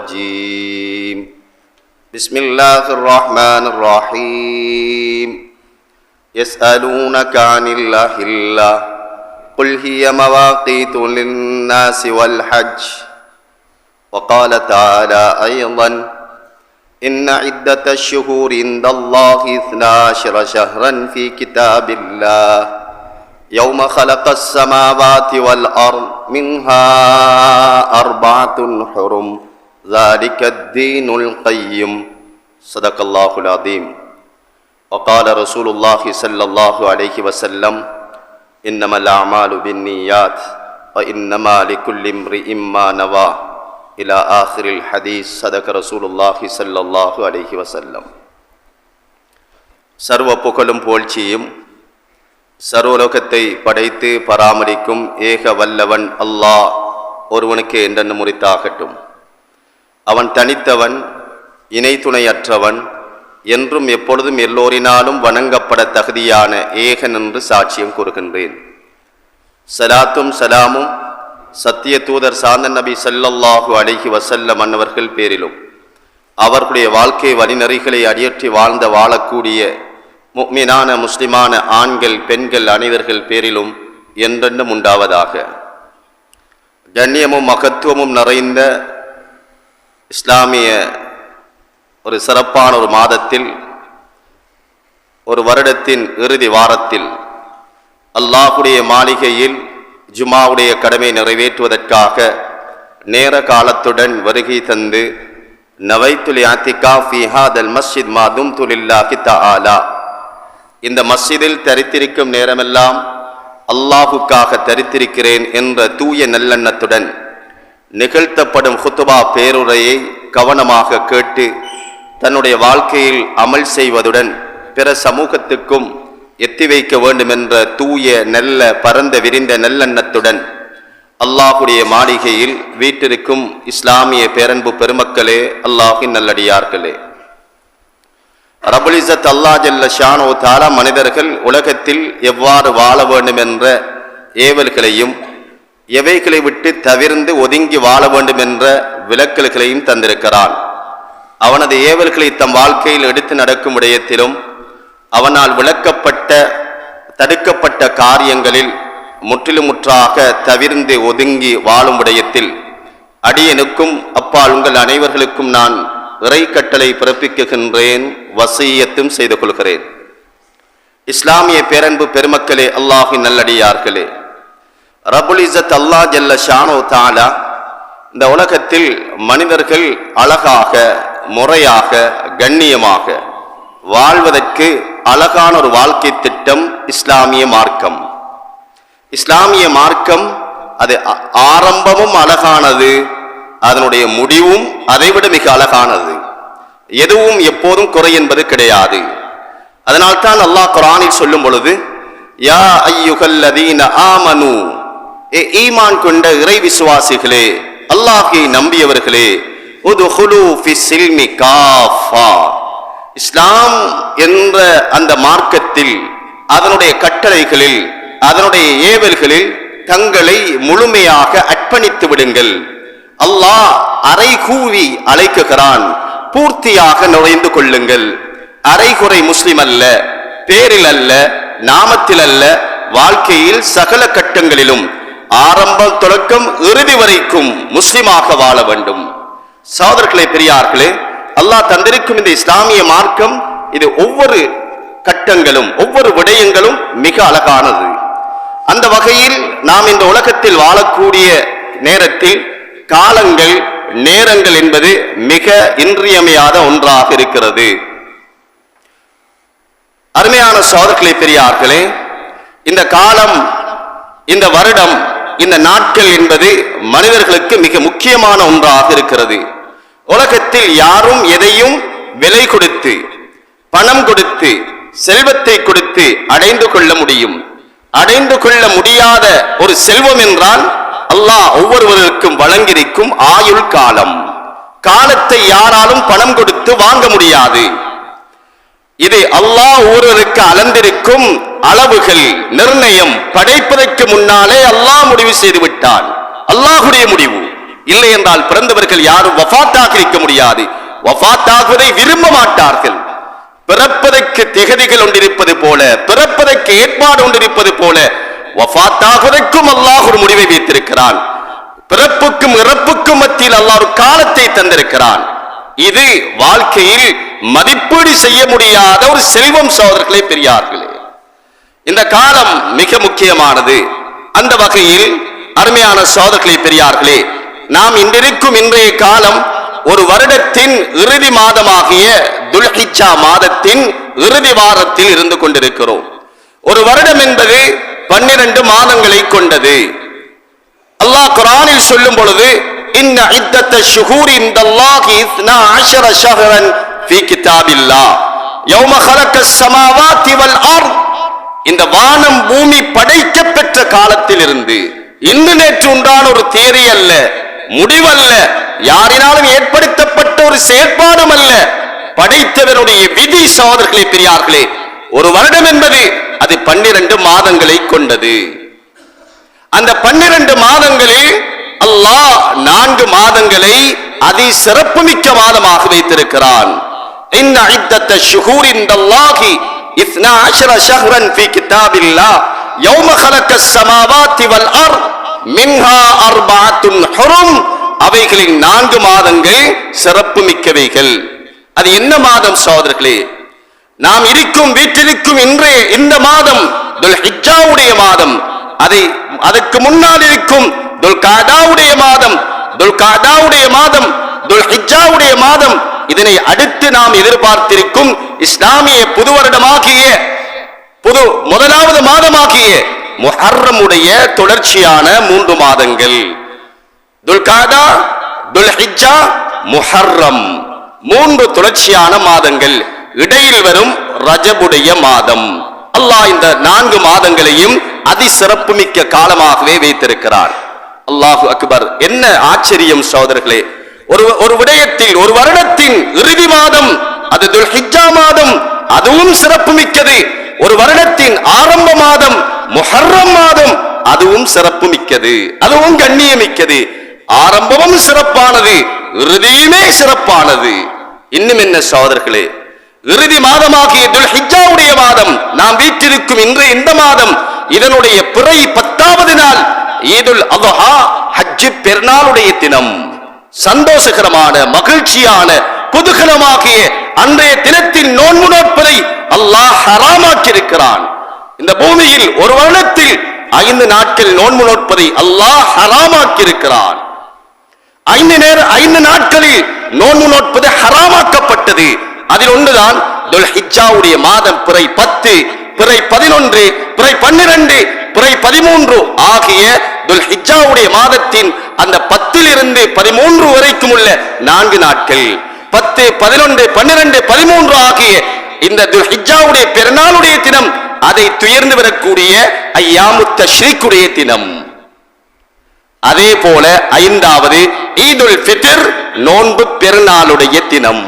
الرجيم بسم الله الرحمن الرحيم يسألونك عن الله قل هي مواقيت للناس والحج وقال تعالى أيضا إن عدة الشهور عند الله 12 شهرا في كتاب الله يوم خلق السماوات والأرض منها 4 حرم ذلك الدين القيم صدق الله العظيم وقال رسول الله صلى الله عليه وسلم إنما الأعمال بالنيات وإنما لكل امرئ ما نوى إلى آخر الحديث صدق رسول الله صلى الله عليه وسلم. சர்வ புகழும் புகழ்ச்சியும் சர்வலோகத்தை படைத்து பராமரிக்கும் ஏக வல்லவன் அல்லாஹ் ஒருவனுக்கு என்றென்றும் உரித்தாகட்டும். அவன் தனித்தவன், இணை துணையற்றவன், என்றும் எப்பொழுதும் எல்லோரினாலும் வணங்கப்பட தகுதியான ஏகன் என்று சாட்சியம் கூறுகின்றேன். சலாத்தும் சலாமும் சத்திய தூதர் சாந்தன் நபி ஸல்லல்லாஹு அலைஹி வஸல்லம் அன்னவர்கள் பேரிலும் அவர்களுடைய வாழ்க்கை வழிநெறிகளை அடியற்றி வாழக்கூடிய முஃமினான முஸ்லிமான ஆண்கள் பெண்கள் அனைவர்கள் பேரிலும் என்றென்றும் உண்டாவதாக. கண்ணியமும் மகத்துவமும் நிறைந்த இஸ்லாமிய ஒரு சிறப்பான ஒரு மாதத்தில், ஒரு வருடத்தின் இறுதி வாரத்தில் அல்லாஹுடைய மாளிகையில் ஜுமாவுடைய கடமை நிறைவேற்றுவதற்காக நேர காலத்துடன் வருகை தந்து நவைத்துல் இஅ்திகாஃப் ஃபீ ஹாதல் மஸ்ஜித் மா தும்து லில்லாஹி தஆலா, இந்த மஸ்ஜிதில் தரித்திருக்கும் நேரமெல்லாம் அல்லாஹுக்காக தரித்திருக்கிறேன் என்ற தூய நல்லெண்ணத்துடன் நிகழ்த்தப்படும் ஹுத்பா பேருரையை கவனமாக கேட்டு தன்னுடைய வாழ்க்கையில் அமல் செய்வதுடன் பிற சமூகத்துக்கும் எத்தி வைக்க வேண்டும் என்ற தூய நல்ல பரந்த விரிந்த நல்லெண்ணத்துடன் அல்லாஹுடைய மாளிகையில் வீட்டிற்கும் இஸ்லாமிய பேரன்பு பெருமக்களே, அல்லாஹின் நல்லடியார்களே, ரப்புல் இஸ்ஸத் அல்லாஹ் ஜல்ல ஷானஹு தஆலா மனிதர்கள் உலகத்தில் எவ்வாறு வாழ வேண்டும் என்ற ஏவல்களையும் எவைகளை விட்டு தவிர்ந்து ஒதுங்கி வாழ வேண்டும் என்ற விலக்கல்களையும் தந்திருக்கிறான். அவனது ஏவல்களை தம் வாழ்க்கையில் எடுத்து நடக்கும் விடயத்திலும் அவனால் விளக்கப்பட்ட தடுக்கப்பட்ட காரியங்களில் முற்றிலுமுற்றாக தவிர்ந்து ஒதுங்கி வாழும் விடயத்தில் அடியனுக்கும் அப்பால் உங்கள் அனைவர்களுக்கும் நான் இறை கட்டளை பிறப்பிக்குகின்றேன், வசியத்தும் செய்து கொள்கிறேன். இஸ்லாமிய பேரன்பு பெருமக்களே, அல்லாஹின் நல்லடியார்களே, ரப்புல் இஸ்ஸத் அல்லாஹ் ஜல்ல ஷானஹு தஆலா இந்த உலகத்தில் மனிதர்கள் அழகாக முறையாக கண்ணியமாக வாழ்வதற்கு அழகான ஒரு வாழ்க்கை திட்டம் இஸ்லாமிய மார்க்கம். இஸ்லாமிய மார்க்கம் அது ஆரம்பமும் அழகானது, அதனுடைய முடிவும் அதைவிட மிக அழகானது. எதுவும் எப்போதும் குறை என்பது கிடையாது. அதனால்தான் அல்லாஹ் குர்ஆனில் சொல்லும் பொழுது, யா அய்யுஹல்லதீன ஆமனு, ஈமான் கொண்ட இறை விசுவாசிகளே, அல்லாஹ்வை நம்பியவர்களே, உதுஹுலு ஃபிஸ்ஸில்மி காஃபா, இஸ்லாம் என்ற அந்த மார்க்கத்தில் அதனுடைய கட்டளைகளில் அதனுடைய ஏவல்களில் தங்களை முழுமையாக அர்ப்பணித்து விடுங்கள். அல்லாஹ் அரைகூவி அழைக்குகிறான், பூர்த்தியாக நுழைந்து கொள்ளுங்கள். அரைகுறை முஸ்லிம் அல்ல, பேரில் அல்ல, நாமத்தில் அல்ல, வாழ்க்கையில் சகல கட்டங்களிலும் ஆரம்பம் தொடக்கம் இறுதி வரைக்கும் முஸ்லிமாக வாழ வேண்டும். சகோதரர்களே, பெரியார்களே, அல்லாஹ் தந்திருக்கும் இந்த இஸ்லாமிய மார்க்கம் இது ஒவ்வொரு கட்டங்களும் ஒவ்வொரு விடயங்களும் மிக அழகானது. அந்த வகையில் நாம் இந்த உலகத்தில் வாழக்கூடிய நேரத்தில் காலங்கள் நேரங்கள் என்பது மிக இன்றியமையாத ஒன்றாக இருக்கிறது. அருமையான சகோதரர்களே, பெரியார்களே, இந்த காலம், இந்த வருடம், இந்த நாட்கள் என்பது மனிதர்களுக்கு மிக முக்கியமான ஒன்றாக இருக்கிறது. உலகத்தில் யாரும் எதையும் விலை கொடுத்து பணம் கொடுத்து செல்வத்தை கொடுத்து அடைந்து கொள்ள முடியும். அடைந்து கொள்ள முடியாத ஒரு செல்வம் என்றால் அல்லாஹ் ஒவ்வொருவருக்கும் வழங்கியிருக்கும் ஆயுள் காலம். காலத்தை யாராலும் பணம் கொடுத்து வாங்க முடியாது. இது அல்லாஹ் ஒருவருக்கு அளந்திருக்கும் அளவுகள் நிர்ணயம். படைப்பதற்கு முன்னாலே அல்லாஹ் முடிவு செய்து விட்டான். அல்லாஹுடைய முடிவு. இல்லை என்றால் பிறந்தவர்கள் யாரும் வஃபாத்தாக இருக்க முடியாது. வஃபாத்தாகுவதை விரும்ப மாட்டார்கள். பிறப்பதற்கு திகதிகள் ஒன்றிருப்பது போல, பிறப்பதற்கு ஏற்பாடு ஒன்றிருப்பது போல, வஃபாத்தாகுவதற்கும் அல்லாஹ் ஒரு முடிவை வைத்திருக்கிறான். பிறப்புக்கும் இறப்புக்கும் மத்தியில் அல்லாஹ் ஒரு காலத்தை தந்திருக்கிறான். இது வாழ்க்கையில் மதிப்பீடு செய்ய முடியாத ஒரு செல்வம் சகோதரர்களே பெரியார்களே. இந்த காலம் மிக முக்கியமானது. அந்த வகையில் அருமையான சகோதரர்களே பெரியார்களே, நாம் இன்றிருக்கும் இன்றைய காலம் ஒரு வருடத்தின் இறுதி மாதமாகிய துல்ஹிஜ்ஜா மாதத்தின் இறுதி வாரத்தில் இருந்து கொண்டிருக்கிறோம். ஒரு வருடம் என்பது 12 மாதங்களை கொண்டது. அல்லாஹ் குர்ஆனில் சொல்லும் பொழுது இன்ன இத்தத்த ஷுஹூரி இன்தல்லாஹி 12 ஷஹ்ரன் ஃபீ கிதாபில்லாஹ் யௌம ஹலக்கஸ் ஸமாவாதி வல் அர்த். இந்த வானம் பூமி படைக்க பெற்ற காலத்தில் இருந்து இன்று நேற்று உண்டான ஒரு தியரி அல்ல, முடிவல்ல, யாரினாலும் ஏற்படுத்தப்பட்ட ஒரு செயற்பாடும் அல்ல, படைத்தவருடைய விதி சகோதரர்களே பெரியார்களே. ஒரு வருடம் என்பது அது 12 மாதங்களை கொண்டது. அந்த 12 மாதங்களில் அல்லாஹ் 4 மாதங்களை அதி சிறப்புமிக்க மாதமாக வைத்திருக்கிறான். இன்ன இத்தத்த ஷுஹூரி இன்தல்லாஹி 12 ஷஹ்ரன் ஃபீ கிதாபில்லாஹ் யௌம ஹலக்கஸ் ஸமாவாதி வல் அர்த் மின்ஹா அர்பஅத்துன் ஹுரும். அவைகளின் 4 மாதங்கள் சிறப்பு மிக்கவைகள். அது என்ன மாதம் சகோதரர்களே? நாம் இருக்கும் வீட்டிற்கும் இன்றைய இந்த மாதம் துல்ஹிஜ்ஜாவுடைய மாதம். அதற்கு முன்னால் இருக்கும் துல்காதாவுடைய மாதம், துல்காதாவுடைய மாதம், துல்ஹிஜ்ஜாவுடைய மாதம். இதனை அடுத்து நாம் எதிர்பார்த்திருக்கும் இஸ்லாமிய புது வருடமாகிய முதலாவது மாதமாகிய முஹர்ரமுடைய தொடர்ச்சியான 3 மாதங்கள். துல்காதா, துல்ஹிஜ்ஜா, முஹர்ரம், 3 தொடர்ச்சியான மாதங்கள். இடையில் வரும் ரஜபுடைய மாதம். அல்லாஹ் இந்த 4 மாதங்களையும் அதி சிறப்புமிக்க காலமாகவே வைத்திருக்கிறார். அல்லாஹு அக்பர். என்ன ஆச்சரியம் சகோதரர்களே! ஒரு விடயத்தில் ஒரு வருடத்தின் இறுதி மாதம் அது துல்ஹிஜ்ஜா மாதம், அதுவும் சிறப்புமிக்கது. ஒரு வருடத்தின் ஆரம்ப மாதம் முஹர்ரம் மாதம், அதுவும் சிறப்புமிக்கது, அதுவும் கண்ணியமிக்கது. ஆரம்பமும் சிறப்பானது, இறுதியுமே சிறப்பானது. இன்னும் என்ன சகோதரர்களே, இறுதி மாதமாகிய துல்ஹிஜ்ஜாவுடைய மாதம் நாம் வீட்டிற்கும் இன்றைய இந்த மாதம், இதனுடைய பிறை 10வது நாள் ஈதுல் அத்ஹா, ஹஜ் பெருநாளுடைய தினம். சந்தோஷகரமான மகிழ்ச்சியான குதூகலமாகிய அன்றைய தினத்தில் நோன்பு நோட்பதை அல்லாஹ் ஹராமாக்கி இருக்கிறான். இந்த பூமியில் ஒரு வருடத்தில் 5 நாட்கள் நோன்பு நோட்பதை அல்லாஹ் ஹராமாக்கி இருக்கிறான். 5 நாட்களில் நோன்பு நோட்பது ஹராமாக்கப்பட்டது. அதில் ஒன்றுதான் துல்ஹிஜ்ஜாவுடைய மாதம் பிறை 10, பிறை 11, பிறை 12, பிறை 13 ஆகிய துல்ஹிஜ்ஜாவுடைய மாதத்தின் அந்த 10லிருந்து 13 வரைக்கும் உள்ள 4 நாட்கள், 10, 11, 12, 13 ஆகிய இந்த துல்ஹிஜ்ஜாவுடைய பெருநாளுடைய தினம், அதை துயர்ந்து வரக்கூடிய ஐயாமுத் தஷ்ரீக்குடைய தினம். அதே போல 5வது ஈதுல் ஃபித்ர், நோன்பு பெருநாளுடைய தினம்.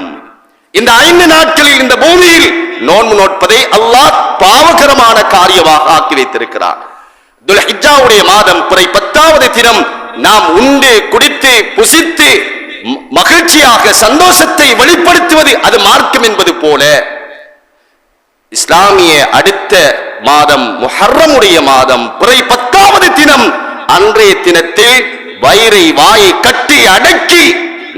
இந்த 5 நாட்களில் இந்த பூமியில் நோன்பு நோட்பதை அல்லாஹ் பாவகரமான காரியமாக ஆக்கி வைத்திருக்கிறார். துல்ஹிஜ்ஜாவுடைய மாதம் பிறை 10வது தினம் நாம் உண்டு குடித்து புசித்து மகிழ்ச்சியாக சந்தோஷத்தை வெளிப்படுத்துவது அது மார்க்கம் என்பது போல, இஸ்லாமிய அடுத்த மாதம் முஹர்ரமுடைய மாதம் பிறை 10வது தினம், அன்றைய தினத்தில் வயிறை வாயை கட்டி அடக்கி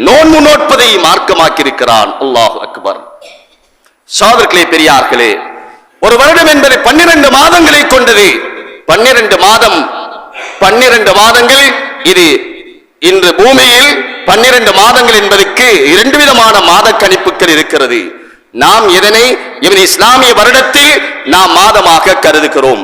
நோன்பு நோட்பதை மார்க்கமாக்கி இருக்கிறான். அல்லாஹு அக்பர். சகோதரர்களே பெரியார்களே, ஒரு வருடம் என்பது 12 மாதங்களை கொண்டது. 12 மாதங்கள். இது இன்று பூமியில் 12 மாதங்கள் என்பதற்கு 2 விதமான மாத கணிப்புகள் இருக்கிறது. நாம் இதனை இஸ்லாமிய வருடத்தில் நாம் மாதமாக கருதுகிறோம்.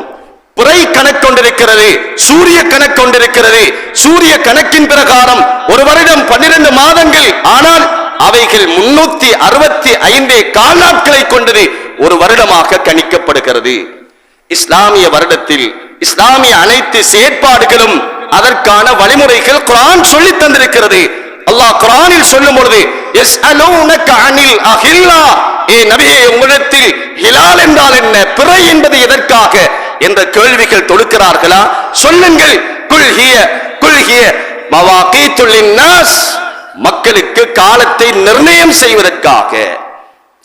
பிறை கணக்கு கொண்டிருக்கிறது, சூரிய கணக்கு கொண்டிருக்கிறது. சூரிய கணக்கின் பிரகாரம் ஒரு வருடம் 12 மாதங்கள். ஆனால் அவைகள் 365 கால் நாட்களை கொண்டது ஒரு வருடமாக கணிக்கப்படுகிறது. இஸ்லாமிய வருடத்தில் இஸ்லாமிய அனைத்து செயற்பாடுகளும் அதற்கான வழிமுறைகள் குர்ஆன் சொல்லி தந்திருக்கிறது. அல்லாஹ் குர்ஆனில் சொல்லும் பொழுது யஸ்அலூனக அனில் அஹில்லா, ஏ நபியே, உங்களிடத்தில் ஹிலால் என்றால் என்ன, பிறை என்பது எதற்காக என்ற கேள்விகள் தொடுக்கிறார்களா? சொல்லுங்கள், குல் ஹிய மவாகீத்துல் லின்னாஸ், மக்களுக்கு காலத்தை நிர்ணயம் செய்வதற்காக.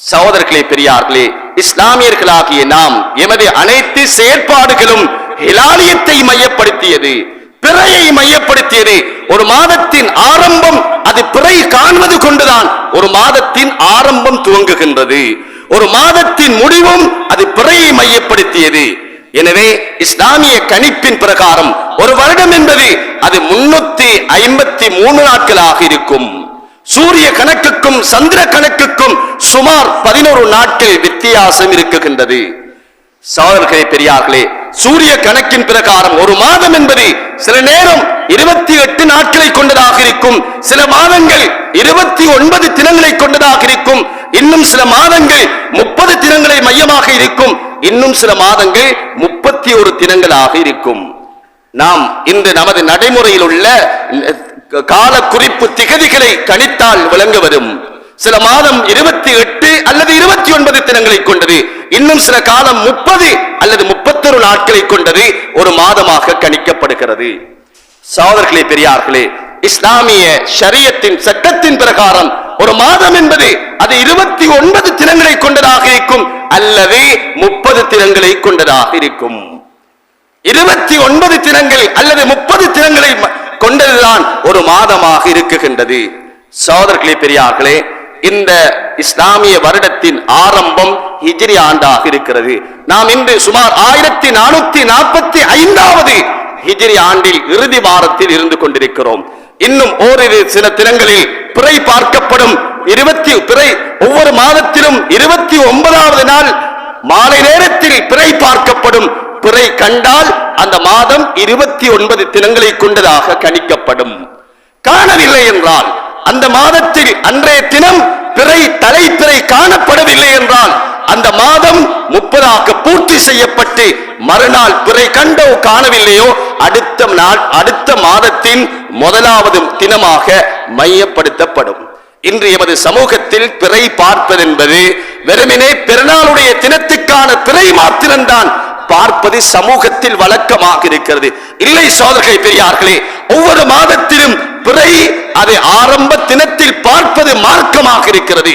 சகோதரர்களே, பெரியார்களே, இஸ்லாமியர்களாகிய நாம் எமது அனைத்து செயற்பாடுகளும் ஹிலாலியத்தை மையப்படுத்தியது, பிறையை மையப்படுத்தியது. ஒரு மாதத்தின் ஆரம்பம் அது பிறை காண்பது கொண்டுதான் ஒரு மாதத்தின் ஆரம்பம் துவங்குகின்றது. ஒரு மாதத்தின் முடிவும் அது பிறையை மையப்படுத்தியது. எனவே இஸ்லாமிய கணிப்பின் பிரகாரம் ஒரு வருடம் என்பது அது 353 நாட்களாக இருக்கும். சூரிய கணக்குக்கும் சந்திர கணக்குக்கும் சுமார் 11 நாட்கள் வித்தியாசம் இருக்குகின்றது. சகோதரர்களே, பெரியார்களே, சூரிய கணக்கின் பிரகாரம் ஒரு மாதம் என்பது சில நேரம் 28 நாட்களை கொண்டதாக இருக்கும், சில மாதங்கள் 29 தினங்களை கொண்டதாக இருக்கும், இன்னும் சில மாதங்கள் 30 தினங்களை மையமாக இருக்கும், இன்னும் சில மாதங்கள் 31 தினங்களாக இருக்கும். நாம் இந்த நமது நடைமுறையில் உள்ள கால குறிப்பு திகதிகளை கணித்தால் விளங்க வரும். சில மாதம் 28 அல்லது 29 தினங்களை கொண்டது, இன்னும் சில காலம் 30 அல்லது 31 நாட்களை கொண்டது ஒரு மாதமாக கணிக்கப்படுகிறது. சகோதரர்களே, பெரியார்களே, இஸ்லாமிய ஷரியத்தின் சட்டத்தின் பிரகாரம் ஒரு மாதம் என்பது அது 29 தினங்களை கொண்டதாக இருக்கும் அல்லது 30 தினங்களை கொண்டதாக இருக்கும். 29 தினங்கள் அல்லது 30 தினங்களை கொண்டதுதான் ஒரு மாதமாக இருக்குகின்றது. சகோதரர்களே, பெரியார்களே, இந்த இஸ்லாமிய வருடத்தின் ஆரம்பம் ஹிஜ்ரி ஆண்டாக இருக்கிறது. நாம் இன்று சுமார் 1445வது ஹிஜ்ரி ஆண்டில் இறுதி வாரத்தில் இருந்து கொண்டிருக்கிறோம். இன்னும் ஓரிரு சில தினங்களில் பிறை பார்க்கப்படும். பிறை ஒவ்வொரு மாதத்திலும் 29வது நாள் மாலை நேரத்தில் பிறை பார்க்கப்படும். பிறை கண்டால் அந்த மாதம் 29 தினங்களை கொண்டதாக கணிக்கப்படும். காணவில்லை என்றால் அந்த மாதத்தில் அன்றைய தினம் பிறை தலைப்பிறை காணப்படவில்லை என்றால் அந்த மாதம் 30 பூர்த்தி செய்யப்பட்டு மறுநாள் பிறை கண்டோ காணவில்லையோ அடுத்த மாதத்தின் முதலாவது தினமாக மையப்படுத்தப்படும். இன்று எமது சமூகத்தில் பிறை பார்ப்பது என்பது வெறுமனே பெருநாளுடைய தினத்துக்கான பிறை மாத்திரம்தான் பார்ப்பது சமூகத்தில் வழக்கமாக இருக்கிறது. இல்லை சகோதரர்களே, பெரியார்களே, ஒவ்வொரு மாதத்திலும் பிறை அதை ஆரம்ப தினத்தில் பார்ப்பது மார்க்கமாக இருக்கிறது.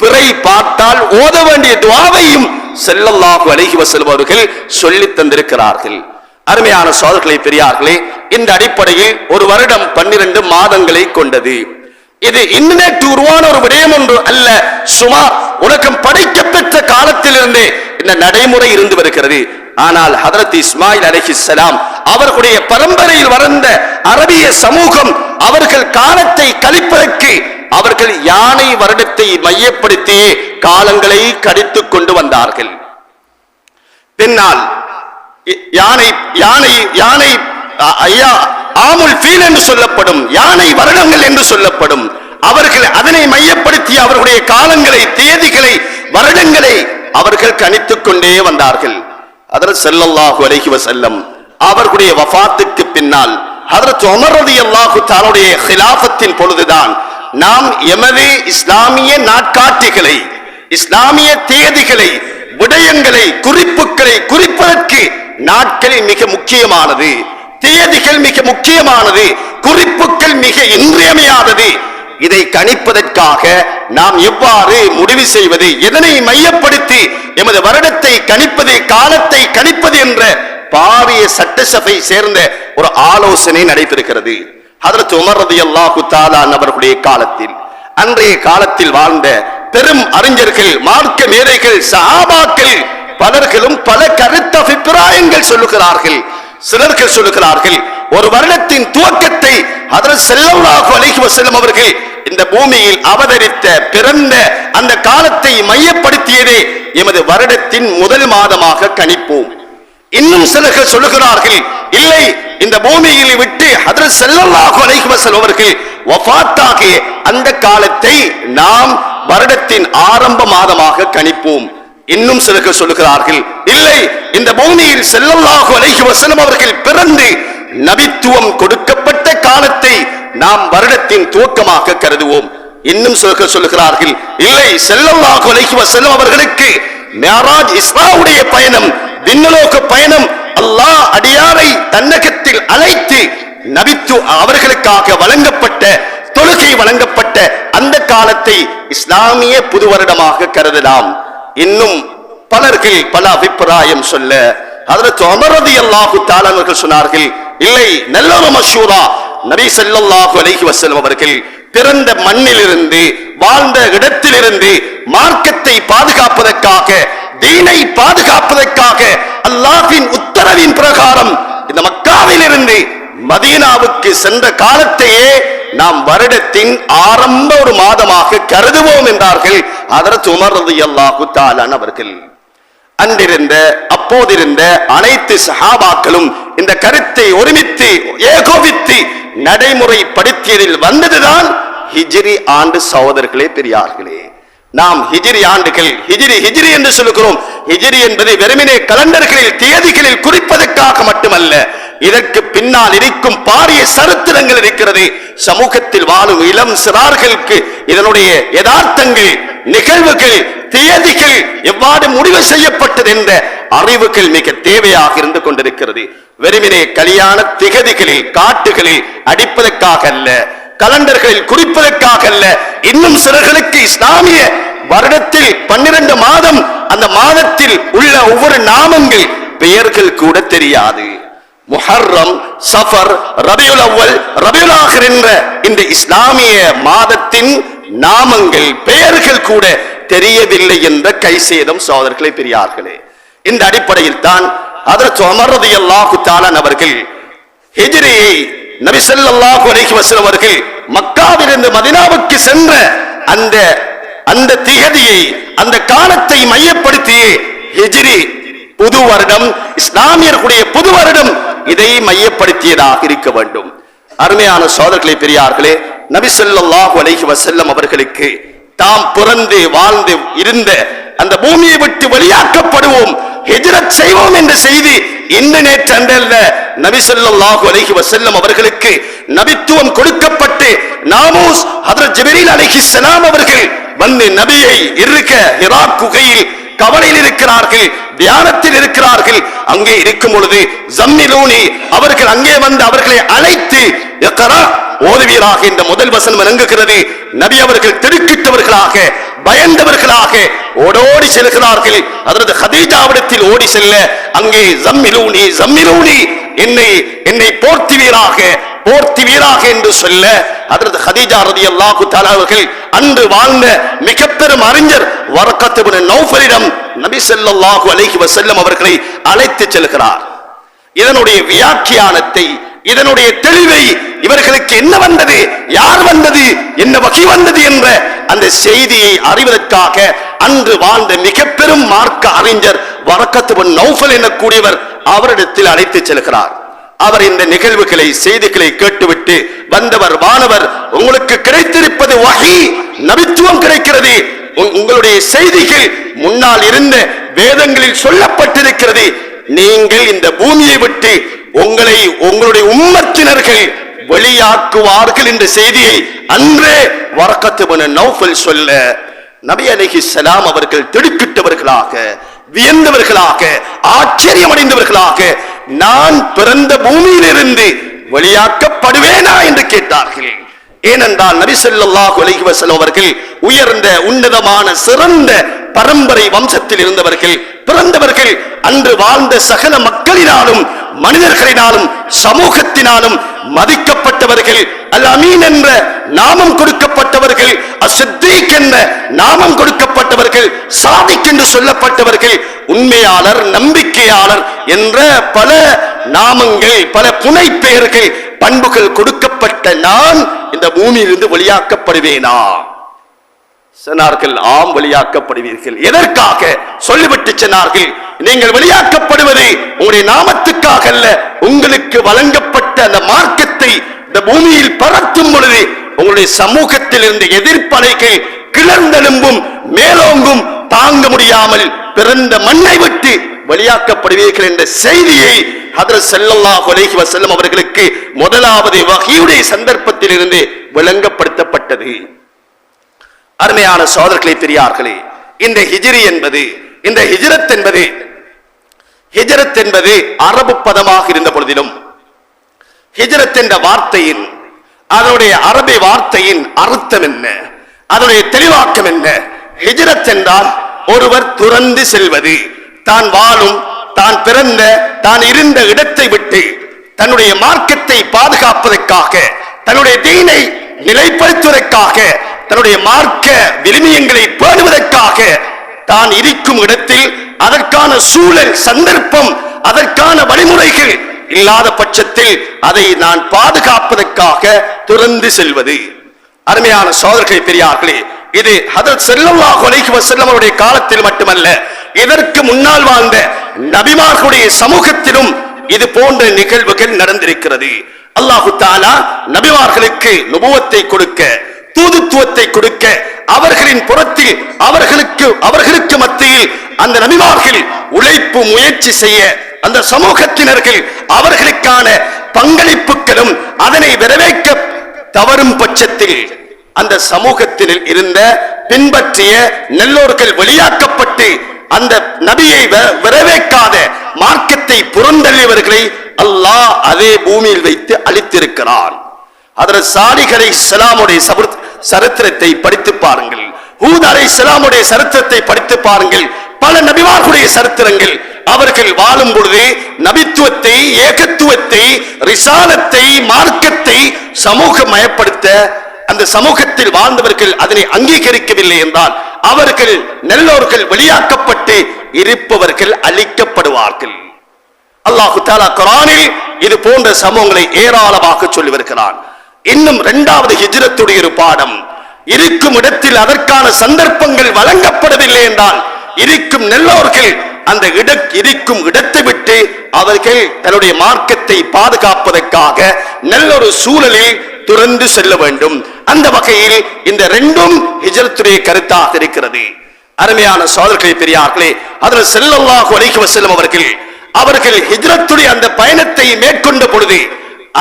பிறை பார்த்தால் ஓத வேண்டிய துஆவையும் ஸல்லல்லாஹு அலைஹி வஸல்லம் அவர்கள் சொல்லி தந்திருக்கிறார்கள். அருமையான சகோதரர்களே, பெரியார்களே, இந்த அடிப்படையில் ஒரு வருடம் 12 மாதங்களை கொண்டது. இது இன்டர்நெட் உருவான ஒரு விடயம் ஒன்று அல்ல. சுமார் உலகம் படைக்கப்பெற்ற காலத்திலிருந்தே இந்த நடைமுறை இருந்து வருகிறது. ஆனால் ஹதரத் இஸ்மாயில் அலைஹிஸ்ஸலாம் அவர்களுடைய பரம்பரையில் வளர்ந்த அரபிய சமூகம் அவர்கள் காலத்தை கழிப்பதற்கு அவர்கள் யானை வருடத்தை மையப்படுத்தி காலங்களை கடித்துக் கொண்டு வந்தார்கள். பின்னால் யானை ஆமுல் ஃபீல் என்று சொல்லப்படும் யானை வருடங்கள் என்று சொல்லப்படும். அவர்கள் அதனை மையப்படுத்தி அவர்களுடைய காலங்களை, தேதிகளை, வருடங்களை அவர்கள் கணித்துக் கொண்டே வந்தார்கள். ஹதரத் ஸல்லல்லாஹு அலைஹி வஸல்லம் அவர்களுடைய வஃபாத்துக்கு பின்னால் ஹதரத் உமர் ரலியல்லாஹு தஆலாவுடைய খিলাফத்தின் பொழுதுதான் நாம் எமது இஸ்லாமிய நாட்காட்டிகளை, இஸ்லாமிய தேதிகளை, விடயங்களை, குறிப்புகளை குறிப்பதற்கு நாட்கள் மிக முக்கியமானது, தேதிகள் மிக முக்கியமானது, குறிப்புகள் மிக இன்றியமையாதது. இதை கணிப்பதற்காக நாம் எவ்வாறு முடிவு செய்வது, எதனை மையப்படுத்தி எமது வருடத்தை கணிப்பது, காலத்தை கணிப்பது என்ற பாரிய சட்டசபை சேர்ந்த ஒரு ஆலோசனை நடைபெறுகிறது. ஹதரத் உமர் ரலியல்லாஹு தஆலா அவர்களுடைய காலத்தில், அன்றைய காலத்தில் வாழ்ந்த பெரும் அறிஞர்கள், மார்க்க மேதைகள், சஹாபாக்கள் பலர்களும் பல கருத்து அபிப்பிராயங்கள் சொல்லுகிறார்கள். சிலர்கள் சொல்லுகிறார்கள் ஒரு வருடத்தின் துவக்கத்தை ஹதரத் ஸல்லல்லாஹு அலைஹி வஸல்லம் அவர்கள் இந்த பூமியில் அவதரித்த பிறந்த அந்த காலத்தை மையப்படுத்தியதே எமது வருடத்தின் முதல் மாதமாக கணிப்போம். இன்னும் சிலர்கள் சொல்லுகிறார்கள் இல்லை, இந்த பூமியில் விட்டு ஹதரத் ஸல்லல்லாஹு அலைஹி வஸல்லம் அவர்கள் வஃபாத்தாகிய அந்த காலத்தை நாம் வருடத்தின் ஆரம்ப மாதமாக கணிப்போம். இன்னும் சிலர்கள் சொல்லுகிறார்கள் இல்லை, இந்த பூமியில் ஸல்லல்லாஹு அலைஹி வஸல்லம் அவர்கள் பிறந்து நபித்துவம் கொடுக்கப்பட்ட காலத்தை நாம் வருடத்தின் துவக்கமாக கருதுவோம். இன்னும் சிலர்கள் சொல்லுகிறார்கள் இல்லை, ஸல்லல்லாஹு அலைஹி வஸல்லம் அவர்களுக்கு மிஅராஜ் இஸ்ராவுடைய பயணம், விண்ணுலோக பயணம், அல்லாஹ் அடியாரை தன்னகத்தில் அழைத்து நபித்து அவர்களுக்காக வழங்கப்பட்ட தொழுகை வழங்கப்பட்ட அந்த காலத்தை இஸ்லாமிய புது வருடமாக கருதலாம். இன்னும் பலர்கள் பல அபிப்பிராயம் சொல்ல ஹஜ்ரத் உமர் ரலியல்லாஹு தஆலா அவர்கள் சொன்னார்கள், இல்லை, நல்ல ஒரு மஷூரா, நபி ஸல்லல்லாஹு அலைஹி வஸல்லம் அவர்கள் பிறந்த மண்ணிலிருந்து வாழ்ந்த இடத்திலிருந்து மார்க்கத்தை பாதுகாப்பதற்காக, தீனை பாதுகாப்பதற்காக அல்லாஹ்வின் உத்தரவின் பிரகாரம் இந்த மக்காவிலிருந்து மதீனாவுக்கு சென்ற காலத்தையே நாம் வருடத்தின் ஆரம்ப ஒரு மாதமாக கருதுவோம் என்றார்கள் ஹஜ்ரத் உமர் ரலியல்லாஹு தஆலா அவர்கள். அன்றிருந்த அப்போதிருந்த அனைத்து சஹாபாக்களும் இந்த கருத்தை ஒருமித்து ஏகோபித்து நடைமுறைப்படுத்தியதில் வந்ததுதான் ஹிஜ்ரி ஆண்டு. சகோதரர்களே, பெரியார்களே, நாம் ஹிஜ்ரி ஆண்டுகள் ஹிஜ்ரி என்று சொல்லுகிறோம். ஹிஜ்ரி என்பது வெறுமனே கலண்டர்களில் தேதிகளில் குறிப்பதற்காக மட்டுமல்ல, இதற்கு பின்னால் இருக்கும் பாரிய சரித்திரங்கள் இருக்கிறது. சமூகத்தில் வாழும் இளம் சிறார்களுக்கு இதனுடைய யதார்த்தங்கள், நிகழ்வுகள், தேதிகள் எவ்வாறு முடிவு செய்யப்பட்டது என்ற அறிவுகள் மிக தேவையாக இருந்து கொண்டிருக்கிறது. வெறுமனே கல்யாண திகதிகளில் காட்டுகளில் அடிப்பதற்காக அல்ல, கலண்டர்களில் குறிப்பதற்காக அல்ல. இன்னும் சிலர்களுக்கு இஸ்லாமிய வருடத்தில் 12 மாதம், அந்த மாதத்தில் உள்ள ஒவ்வொரு நாமங்கள் பெயர்கள் கூட தெரியாது. முஹர்ரம், சஃபர், ரபியுல் அவ்வல், ரபியுல் ஆகிர் என்ற இந்த இஸ்லாமிய மாதத்தின் நாமங்கள், பெயர்கள் கூட தெரியவில்லை என்ற கைசேதம் சகோதரர்களே, பெரியார்களே. இந்த அடிப்படையில் தான் ஹஜ்ரத் உமர் ரலியல்லாஹு தஆலா அவர்கள் ஹிஜ்ரியை நபி ஸல்லல்லாஹு அலைஹி வஸல்லம் அவர்கள் மக்காவிலிருந்து மதீனாவுக்கு சென்ற அந்த திகதியை, அந்த காலத்தை மையப்படுத்தி ஹிஜ்ரி புது வருடம், இஸ்லாமியர்களுடைய புது வருடம், இதை மையப்படுத்தியதாக இருக்க வேண்டும். அருமையான சகோதரர்களே, பெரியார்களே, நபி ஸல்லல்லாஹு அலைஹி வஸல்லம் அவர்களுக்கு தாம் பிறந்து வாழ்ந்து இருந்த அந்த பூமியை விட்டு வெளியாக்கப்படுவோம், ஹிஜ்ரத் செய்வோம் என்ற செய்தி இன்று நேற்று அன்றல்ல. நபி ஸல்லல்லாஹு அலைஹி வஸல்லம் அவர்களுக்கு நபித்துவம் கொடுக்கப்பட்டு நாமூஸ் ஹஜ்ரத் ஜிப்ரீல் அலைஹிஸ்ஸலாம் அவர்கள் வந்து நபியை இருக்க ஹிரா குகையில் கவலையில் இருக்கிறார்கள், தியானத்தில் இருக்கிறார்கள். அங்கே இருக்கும் பொழுது ஜம்மிலூனி அவர்கள் அங்கே வந்து அவர்களை அழைத்து இக்ரா ஓதுவீராக என்ற முதல் வசனம் இறங்குகிறது. நபி அவர்கள் திடுக்கிட்டவர்களாக, பயந்தவர்களாக ஓடோடி செல்கிறார்கள். அதற்கு ஹதீஜாவிடத்தில் ஓடி செல்ல அங்கே ஜம்மிலூனி ஜம்மிலூனி, என்னை போர்த்துவீராக என்று சொல்ல அதற்கு ஹதீஜா ரலியல்லாஹு தஆலா அவர்கள் அன்று வாழ்ந்த மிக பெரும் அறிஞர் வரக்கத் இப்னு நௌஃபலிடம் நபி ஸல்லல்லாஹு அலைஹி வஸல்லம் அவர்களை அழைத்து செல்கிறார். இதனுடைய வியாக்கியானத்தை, இதனுடைய தெளிவை, இவர்களுக்கு என்ன வந்தது, யார் வந்தது, என்ன வகை வந்தது என்ற அந்த செய்தியை அறிவதற்காக அன்று வாழ்ந்த மிக பெரும் மார்க்க அறிஞர் வரக்கத் இப்னு நௌஃபல் எனக்கூடியவர் அவரிடத்தில் அழைத்து செல்கிறார். அவர் இந்த நிகழ்வுகளை, செய்திகளை கேட்டுவிட்டு வந்தவர், வானவர், உங்களுக்கு கிடைத்திருப்பது வஹி, நபித்துவம் கிடைக்கிறது. உங்களுடைய செய்திகள் முன்னால் இருந்த வேதங்களில் சொல்லப்பட்டிருக்கிறது. நீங்கள் இந்த பூமியை விட்டு உங்களுடைய உம்மத்தினர்கள் வெளியாக்குவார்கள் என்ற செய்தியை அன்றே வரக்கத் இப்னு நௌஃபல் சொல்ல நபி அலைஹிஸ்ஸலாம் அவர்கள் திடுக்கிட்டவர்களாக, வியந்தவர்களாக, ஆச்சரியமடைந்தவர்களாக, நான் பிறந்த பூமியிலிருந்து வெளியாக்கப்படுவேனா என்று கேட்டார்கள். ஏனென்றால் நபி ஸல்லல்லாஹு அலைஹி வஸல்லம் அவர்கள் உயர்ந்த, உன்னதமான, சிறந்த பரம்பரை வம்சத்தில் இருந்தவர்கள், பிறந்தவர்கள். அன்று வாழ்ந்த சகல மக்களினாலும், மனிதர்களினாலும், சமூகத்தினாலும் மதிக்கப்பட்டவர்கள். அல் அமீன் என்ற நாமம் கொடுக்கப்பட்டவர்கள், அஸ்ஸித்தீக் என்ற நாமம் கொடுக்கப்பட்டவர்கள், சாதிக் என்று சொல்லப்பட்டவர்கள், உண்மையாளர், நம்பிக்கையாளர் என்ற பல நாமங்கள், பல புனை பெயர்கள், பண்புகள் கொடுக்கப்பட்ட நான் இந்த பூமியிலிருந்து வெளியாக்கப்படுவேனா? சொன்னார்கள், ஆம், வெளியாக்கப்படுவீர்கள். எதற்காக சொல்லிவிட்டு சொன்னார்கள், நீங்கள் வெளியாக்கப்படுவது உங்களுடைய நாமத்துக்காக அல்ல, உங்களுக்கு வழங்கப்பட்ட அந்த மார்க்கத்தை இந்த பூமியில் பரத்தும் பொழுது உங்களுடைய சமூகத்தில் இருந்த எதிர்ப்பலைகள் கிளர்ந்தெலும்பும் மேலோங்கும் தாங்க முடியாமல் பிறந்த மண்ணை விட்டு வெளியாக்கப்படுவீர்கள் என்ற செய்தியை ஹஜ்ரத் ஸல்லல்லாஹு அலைஹி வஸல்லம் அவர்களுக்கு முதலாவது வஹீயுடைய சந்தர்ப்பத்தில் இருந்து விளங்கப்படுத்தப்பட்டது. அருமையான சகோதரர்களே, பெரியார்களே, இந்த ஹிஜ்ரி என்பது, இந்த ஹிஜ்ரத் என்பது அரபு பதமாக இருந்த பொழுதிலும் ஹிஜ்ரத் என்ற வார்த்தையின் அதனுடைய அரபி வார்த்தையின் அர்த்தம் என்ன, அதனுடைய தெளிவாக்கம் என்ன? ஹிஜ்ரத் என்றால் ஒருவர் துறந்து செல்வது, தான் வாழும், தான் பிறந்த, தான் இருந்த இடத்தை விட்டு தன்னுடைய மார்க்கத்தை பாதுகாப்பதற்காக, தன்னுடைய தீனை நிலைப்படுத்துவதற்காக, தன்னுடைய மார்க்க விழுமியங்களை பேணுவதற்காக தான் இருக்கும் இடத்தில் அதற்கான சூழல், சந்தர்ப்பம், அதற்கான வழிமுறைகள் இல்லாத பட்சத்தில் அதை நான் பாதுகாப்பதற்காக துறந்து செல்வது. அருமையான சகோதரர்களே, பெரியார்களே, இது ஹதரத் ஸல்லல்லாஹு அலைஹி வஸல்லம் அவருடைய காலத்தில் மட்டுமல்ல, இதற்கு முன்னால் வாழ்ந்த நபிமார்களுடைய சமூகத்திலும் இது போன்ற நிகழ்வுகள் நடந்திருக்கிறது. அல்லாஹு தஆலா நபிமார்களுக்கு நுபுவத்தை கொடுக்க, தூதுத்துவத்தை கொடுக்க, அவர்களின் புறத்தில் அவர்களுக்கு மத்தியில் அந்த நபிமார்கள் உழைப்பு முயற்சி செய்ய, அந்த சமூகத்தினர்கள் அவர்களுக்கான பங்களிப்புகளும் அதனை வரவேற்க தவறும் பட்சத்தில் அந்த சமூகத்தில் இருந்த பின்பற்றிய நல்லோர்கள் வெளியாக்கப்பட்டு அந்த நபியை வரவேற்காத மார்க்கத்தை புறந்தள்ளியவர்களை அல்லாஹ் அதே பூமியில் வைத்து அழித்திருக்கிறான். ஹஜ்ரத் சாலிஹ் அலைஹிஸ்ஸலாமுடைய சரித்திரத்தை படித்து பாருங்கள், ஹூத் அலைஹிஸ்ஸலாமுடைய சரித்திரத்தை படித்து பாருங்கள், பல நபிமார்களுடைய சரித்திரங்கள். அவர்கள் வாழும் பொழுது நபித்துவத்தை, ஏகத்துவத்தை, ரிசாலத்தை, மார்க்கத்தை சமூகமயப்படுத்த அந்த சமூகத்தில் வாழ்ந்தவர்கள் அதனை அங்கீகரிக்கவில்லை என்றால் அவர்கள் நல்லோர்கள் வெளியாக்கப்பட்டு இருப்பவர்கள் அழிக்கப்படுவார்கள். அல்லாஹு தஆலா குர்ஆனில் இது போன்ற சம்பவங்களை ஏராளமாக சொல்லி வருகிறான். இன்னும் இரண்டாவது ஹிஜ்ரத்துடைய ஒரு பாடம், இருக்கும் இடத்தில் அதற்கான சந்தர்ப்பங்கள் வழங்கப்படவில்லை என்றால் இருக்கும் நல்லோர்கள் அந்த இருக்கும் இடத்தை விட்டு அவர்கள் தன்னுடைய மார்க்கத்தை பாதுகாப்பதற்காக நல்லொரு சூழலில் துறந்து செல்ல வேண்டும். அந்த வகையில் இந்த ரெண்டும் ஹிஜ்ரத்துடைய கருத்தாக இருக்கிறது. அருமையான சகோதரர்களே, பெரியார்களே, ஹஜ்ரத் ஸல்லல்லாஹு அலைஹி வஸல்லம் அவர்கள் ஹிஜ்ரத்துடைய அந்த பயணத்தை மேற்கொண்ட பொழுது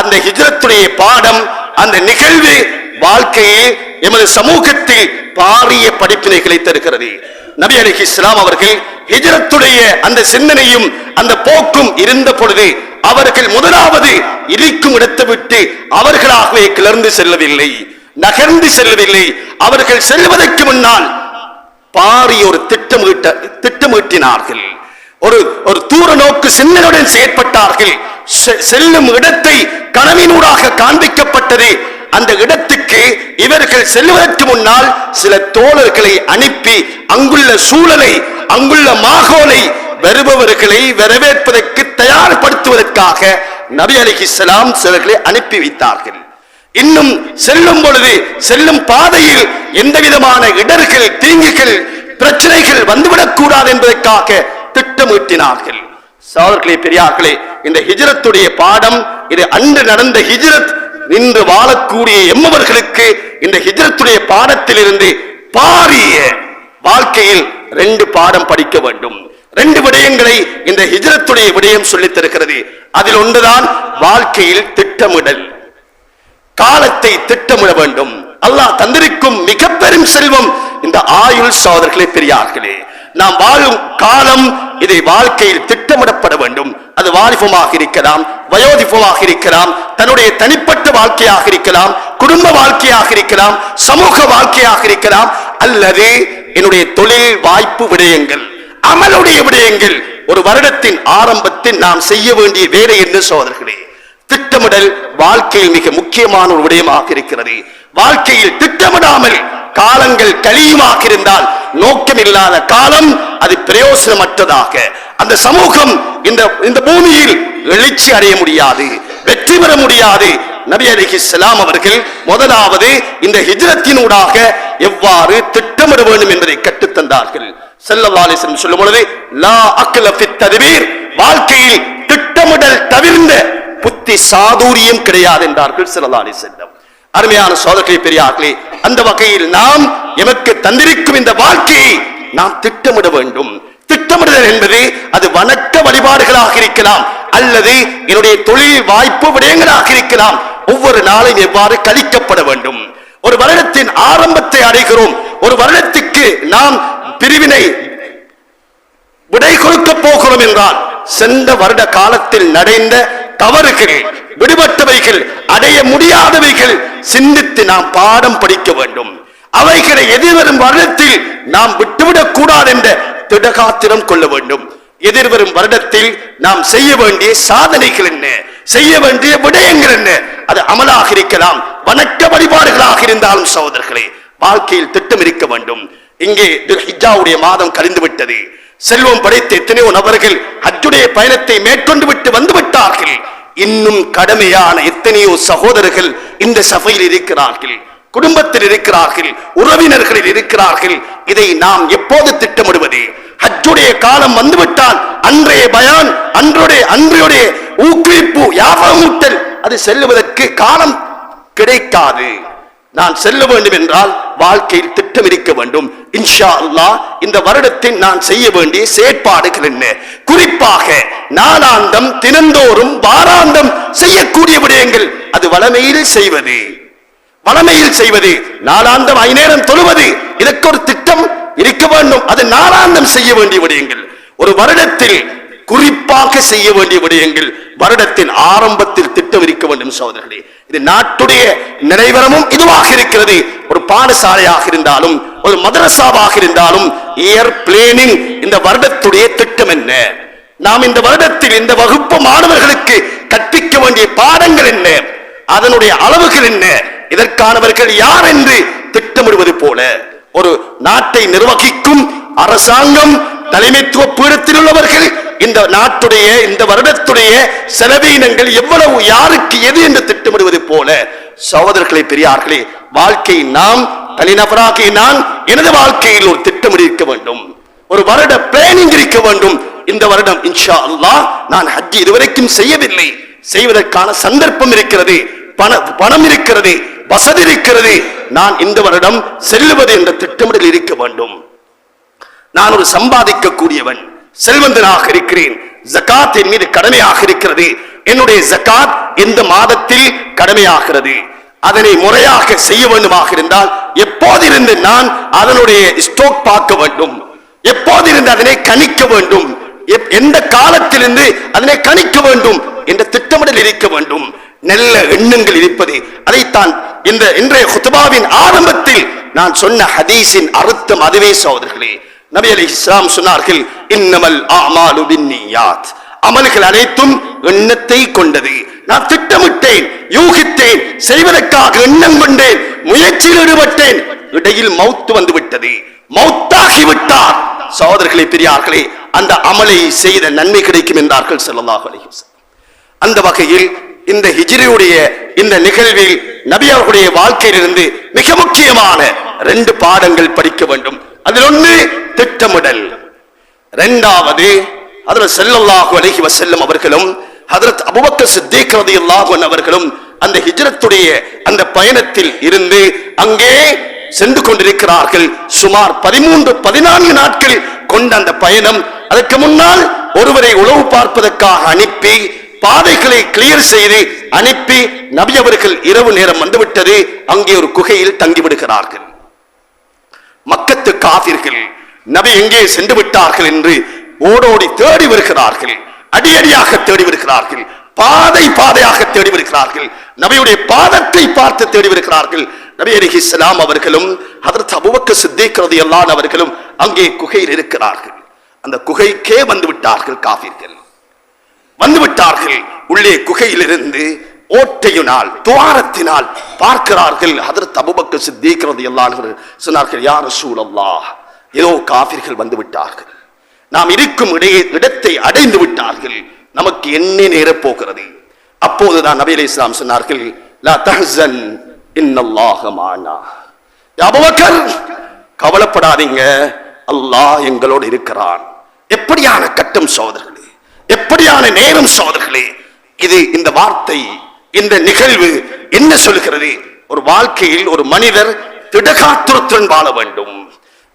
அந்த ஹிஜ்ரத்துடைய பாடம், அந்த நிகழ்வு வாழ்க்கையில் எமது சமூகத்தில் பாரிய படிப்பினைகளை தருகிறது. நபி அலைஹிஸ்ஸலாம் அவர்கள் ஹிஜ்ரத்துடைய அந்த சிந்தனையும் அந்த போக்கும் இருந்த பொழுது அவர்கள் முதலாவது இருக்கும் இடத்தை விட்டு அவர்களாகவே கிளர்ந்து செல்லவில்லை, நகர்ந்து செல்லவில்லை. அவர்கள் செல்வதற்கு முன்னால் பாரிய ஒரு திட்டமிட்டினார்கள், ஒரு தூர நோக்கு சிந்தனையுடன் செயற்பட்டார்கள். செல்லும் இடத்தை கனவினூடாக காண்பிக்கப்பட்டது. அந்த இடத்துக்கு இவர்கள் செல்வதற்கு முன்னால் சில தோழர்களை அனுப்பி அங்குள்ள சூழலை, அங்குள்ள மாகோலை, வருபவர்களை வரவேற்பதற்கு தயார்படுத்துவதற்காக நபி அலைஹிஸ்ஸலாம் சிலர்களை அனுப்பி வைத்தார்கள். இன்னும் செல்லும் பொழுது செல்லும் பாதையில் எந்த விதமான இடர்கள், தீங்குகள், பிரச்சனைகள் வந்துவிடக் கூடாது என்பதற்காக திட்டமிட்டினார்கள். சகோதரர்களே, பெரியார்களே, இந்த ஹிஜ்ரத்துடைய பாடம் இது அன்று நடந்த ஹிஜ்ரத். இன்று வாழக்கூடிய எம்மவர்களுக்கு இந்த ஹிஜ்ரத்துடைய பாடத்தில் இருந்து பாரிய வாழ்க்கையில் ரெண்டு பாடம் படிக்க வேண்டும். ரெண்டு விடயங்களை இந்த ஹிஜ்ரத்துடைய விடயம் சொல்லித் தருகிறது. அதில் ஒன்றுதான் வாழ்க்கையில் திட்டமிடல், காலத்தை திட்டமிட வேண்டும். அல்லாஹ் தந்திருக்கும் மிக பெரும் செல்வம் இந்த ஆயுள். சகோதரர்களே, பெரியார்களே, நாம் வாழும் காலம் இதை வாழ்க்கையில் திட்டமிடப்பட வேண்டும். அது வாலிபமாக இருக்கலாம், வயோதிபமாக இருக்கலாம், தன்னுடைய தனிப்பட்ட வாழ்க்கையாக இருக்கலாம், குடும்ப வாழ்க்கையாக இருக்கலாம், சமூக வாழ்க்கையாக இருக்கலாம், அல்லது என்னுடைய தொழில் வாய்ப்பு விடயங்கள், அமலுடைய விடயங்கள். ஒரு வருடத்தின் ஆரம்பத்தில் நாம் செய்ய வேண்டிய வேலை என்று சகோதரர்களே, திட்டமிடல் வாழ்க்கையில் மிக முக்கியமான ஒரு விடயமாக இருக்கிறது. வாழ்க்கையில் திட்டமிடாமல் காலங்கள் கழியுமாக இருந்தால், நோக்கமில்லாத காலம் அது பிரயோசனமற்றதாக, அந்த சமூகம் இந்த பூமியில் எழுச்சி அடைய முடியாது, வெற்றி பெற முடியாது. நபி அலைஹிஸ்ஸலாம் அவர்கள் முதலாவது இந்த ஹிஜ்ரத்தினூடாக எவ்வாறு திட்டமிட வேண்டும் என்பதை கற்றுத்தந்தார்கள். ஸல்லல்லாஹு அலைஹி வஸல்லம் சொல்லும் பொழுது லா அக்ல ஃபித் தத்பீர், வாழ்க்கையில் திட்டமிடல் தவிர்ந்த புத்தி சாதுரியம் கிடையாது என்றார்கள் ஸல்லல்லாஹு அலைஹி வஸல்லம். அருமையான சகோதரர்களே, பெரியார்களே, அந்த வகையில் நாம் எமக்கு தந்திருக்கும் இந்த வாழ்க்கையை நாம் திட்டமிட வேண்டும். திட்டமிடுதல் என்பது அது வணக்க வழிபாடுகளாக இருக்கலாம், அல்லது என்னுடைய தொழில் வாய்ப்பு விடயங்களாக இருக்கலாம். ஒவ்வொரு நாளும் எவ்வாறு கழிக்கப்பட வேண்டும். ஒரு வருடத்தின் ஆரம்பத்தை அடைகிறோம், ஒரு வருடத்துக்கு நாம் பிரிவினை விடை கொடுக்க போகிறோம் என்றால் சென்ற வருட காலத்தில் நடந்த தவறுகள், விடுபட்டவைகள், அடைய முடியாதவைகள் சிந்தித்து நாம் பாடம் படிக்க வேண்டும். அவைகளை எதிர்வரும் வருடத்தில் நாம் விட்டுவிடக் கூடாது என்ற திடகாத்திரம் கொள்ள வேண்டும். எதிர்வரும் வருடத்தில் நாம் செய்ய வேண்டிய சாதனைகள் என்ன, செய்ய வேண்டிய விடயங்கள் என்ன, அது அமலாக இருக்கலாம், வணக்க வழிபாடுகளாக இருந்தாலும் சகோதரர்களே வாழ்க்கையில் திட்டம் இருக்க வேண்டும். இங்கே துல்ஹிஜ்ஜாவுடைய மாதம் கழிந்து விட்டது. செல்வம் படைத்த எத்தனையோ நபர்கள் ஹஜ்ஜுடைய பயணத்தை மேற்கொண்டு விட்டு வந்து விட்டார்கள். இன்னும் கடமையான எத்தனையோ சகோதரர்கள் இந்த சபையில் இருக்கிறார்கள், குடும்பத்தில் இருக்கிறார்கள், உறவினர்களில் இருக்கிறார்கள். இதை நாம் எப்போது திட்டமிடுவது? ஹஜ்ஜுடைய காலம் வந்துவிட்டால் அன்றைய பயான், அன்றைய ஊக்குவிப்பு, யாபகமூட்டல் அது செல்லுவதற்கு காலம் கிடைக்காது. நான் செல்ல வேண்டும் என்றால் வாழ்க்கையில் திட்டம் இருக்க வேண்டும். இன்ஷா அல்லாஹ் இந்த வருடத்தில் நான் செய்ய வேண்டிய செயற்பாடுகள் என்ன? குறிப்பாக நாளாந்தம், தினந்தோறும், வாராந்தம் செய்யக்கூடிய விடயங்கள், அது வளமையில் செய்வது, நாளாந்தம் 5 நேரம் தொழுவது, இதற்கு ஒரு திட்டம் இருக்க வேண்டும். அது நாளாந்தம் செய்ய வேண்டிய விடயங்கள். ஒரு வருடத்தில் குறிப்பாக செய்ய வேண்டிய விடயங்கள் வருடத்தின் ஆரம்பத்தில் திட்டம் இருக்க வேண்டும் சகோதரர்களே. இது நாட்டுடைய நிறைவரமும் இதுவாக இருக்கிறது. ஒரு பாடசாலையாக இருந்தாலும், ஒரு மதரசாவாக இருந்தாலும், இயர் பிளானிங், இந்த வருடத்துடைய திட்டம் என்ன, நாம் இந்த வருடத்தில் இந்த வகுப்பு மாணவர்களுக்கு கற்பிக்க வேண்டிய பாடங்கள் என்ன, அதனுடைய அளவுகள் என்ன, இதற்கானவர்கள் யார் என்று திட்டமிடுவது போல ஒரு நாட்டை நிர்வகிக்கும் அரசாங்கம், தலைமைத்துவ பீடத்தில் உள்ளவர்கள் இந்த நாட்டுடைய இந்த வருடத்துடைய செலவீனங்கள் எவ்வளவு, யாருக்கு எது என்று திட்டமிடுவது போல சகோதரர்களே, பெரியார்களே, வாழ்க்கை நாம் தனிநபராக நான் எனது வாழ்க்கையில் ஒரு திட்டமிட இருக்க வேண்டும். ஒரு வருட பிளானிங் இருக்க வேண்டும். இந்த வருடம் இன்ஷா அல்லாஹ் நான் ஹஜ் இதுவரைக்கும் செய்யவில்லை, செய்வதற்கான சந்தர்ப்பம் இருக்கிறது, பணம் இருக்கிறது, வசதி இருக்கிறது, நான் இந்த வருடம் செல்லுவது என்ற திட்டமிடல் இருக்க வேண்டும். நான் ஒரு சம்பாதிக்க கூடியவன், செல்வந்தனாக இருக்கிறேன், ஜகாத் என் மீது கடமையாக இருக்கிறது, என்னுடைய ஜகாத் இந்த மாதத்தில் கடமையாகிறது, அதனை முறையாக செய்ய வேண்டுமாக இருந்தால் எப்போதிருந்து நான் அதனுடைய ஸ்டாக் பார்க்க வேண்டும், எப்போதிருந்து அதனை கணிக்க வேண்டும், எந்த காலத்திலிருந்து அதனை கணிக்க வேண்டும் என்ற திட்டமிடல் இருக்க வேண்டும். நல்ல எண்ணங்கள் இருப்பது, அதைத்தான் இந்த இன்றைய குத்பாவின் ஆரம்பத்தில் நான் சொன்ன ஹதீஸின் அர்த்தம் அதுவே சகோதரர்களே. நபி அலைஹிஸ்ஸலாம் சொன்னார்கள், இன்னமல் அமாலு பின்னியாத், அமல்கள் அனைத்தும் எண்ணத்தை கொண்டது. நான் திட்டமிட்டேன், யூகித்தேன், செய்வதற்காக எண்ணம் கொண்டேன், முயற்சியில் ஈடுபட்டேன், இடையில் மௌத் வந்து விட்டது, மௌத்தாகிவிட்டார். சகோதரர்களே, பெரியார்களே, அந்த அமலை செய்த நன்மை கிடைக்கும் என்றார்கள் ஸல்லல்லாஹு அலைஹி வஸல்லம். அந்த வகையில் இந்த ஹிஜ்ரியுடைய இந்த நிகழ்வில் நபி அவர்களுடைய வாழ்க்கையிலிருந்து மிக முக்கியமான 2 பாடங்கள் படிக்க வேண்டும். அதில் ஒன்று திட்டமிடல், இரண்டாவது ஹஜ்ரத் ஸல்லல்லாஹு அலைஹி வஸல்லம் அவர்களும் ஹஜ்ரத் அபூபக்கர் சித்தீக் ரலியல்லாஹு அன்ஹு அவர்களும் அந்த ஹிஜ்ரத்துடைய அந்த பயணத்தில் இருந்து அங்கே சென்று கொண்டிருக்கிறார்கள். சுமார் 13-14 நாட்கள் கொண்ட அந்த பயணம். அதற்கு முன்னால் ஒருவரை உளவு பார்ப்பதற்காக அனுப்பி, பாதைகளை கிளியர் செய்து அனுப்பி, நபி அவர்கள் இரவு நேரம் வந்துவிட்டது, அங்கே ஒரு குகையில் தங்கிவிடுகிறார்கள். மக்கத்து காஃபிர்கள் நபி எங்கே சென்று விட்டார்கள் என்று ஓடோடி தேடி வருகிறார்கள், அடியடியாக தேடி வருகிறார்கள், பாதையாக தேடி வருகிறார்கள், நபியுடைய பாதத்தை பார்த்து தேடி வருகிறார்கள். நபி அலைஹிஸ்ஸலாம் அவர்களும் ஹஜ்ரத் அபூபக்கர் சித்தீக் ரலியல்லாஹு அன்ஹு அவர்களும் அங்கே குகையில் இருக்கிறார்கள். அந்த குகைக்கே வந்து விட்டார்கள், காஃபிர்கள் வந்து விட்டார்கள். உள்ளே குகையிலிருந்து ஓட்டையினால், துவாரத்தினால் பார்க்கிறார்கள். ஹஜ்ரத் அபூபக்கர் சித்தீக் ரலியல்லாஹு அன்ஹு சொன்னார்கள், யா ரசூலல்லாஹ், ஏதோ காஃபிர்கள் வந்து விட்டார்கள், நாம் இருக்கும் இடத்தை அடைந்து விட்டார்கள், நமக்கு என்ன நேரப் போகிறது? அப்போதுதான் நபி அலைஹிஸ்ஸலாம் சொன்னார்கள், லா தஹ்சன் இன்னல்லாஹ மஅனா. யா அபூபக்கர், கவலைப்படாதீங்க, அல்லாஹ் எங்களோடு இருக்கிறான். எப்படியான கட்டம் சகோதரர்களே, எப்படியான நேரம் சகோதரர்களே! இது இந்த வார்த்தை, இந்த நிகழ்வு என்ன சொல்கிறது? ஒரு வாழ்க்கையில் ஒரு மனிதர் திடகாத்திரத்துடன் வாழ வேண்டும்.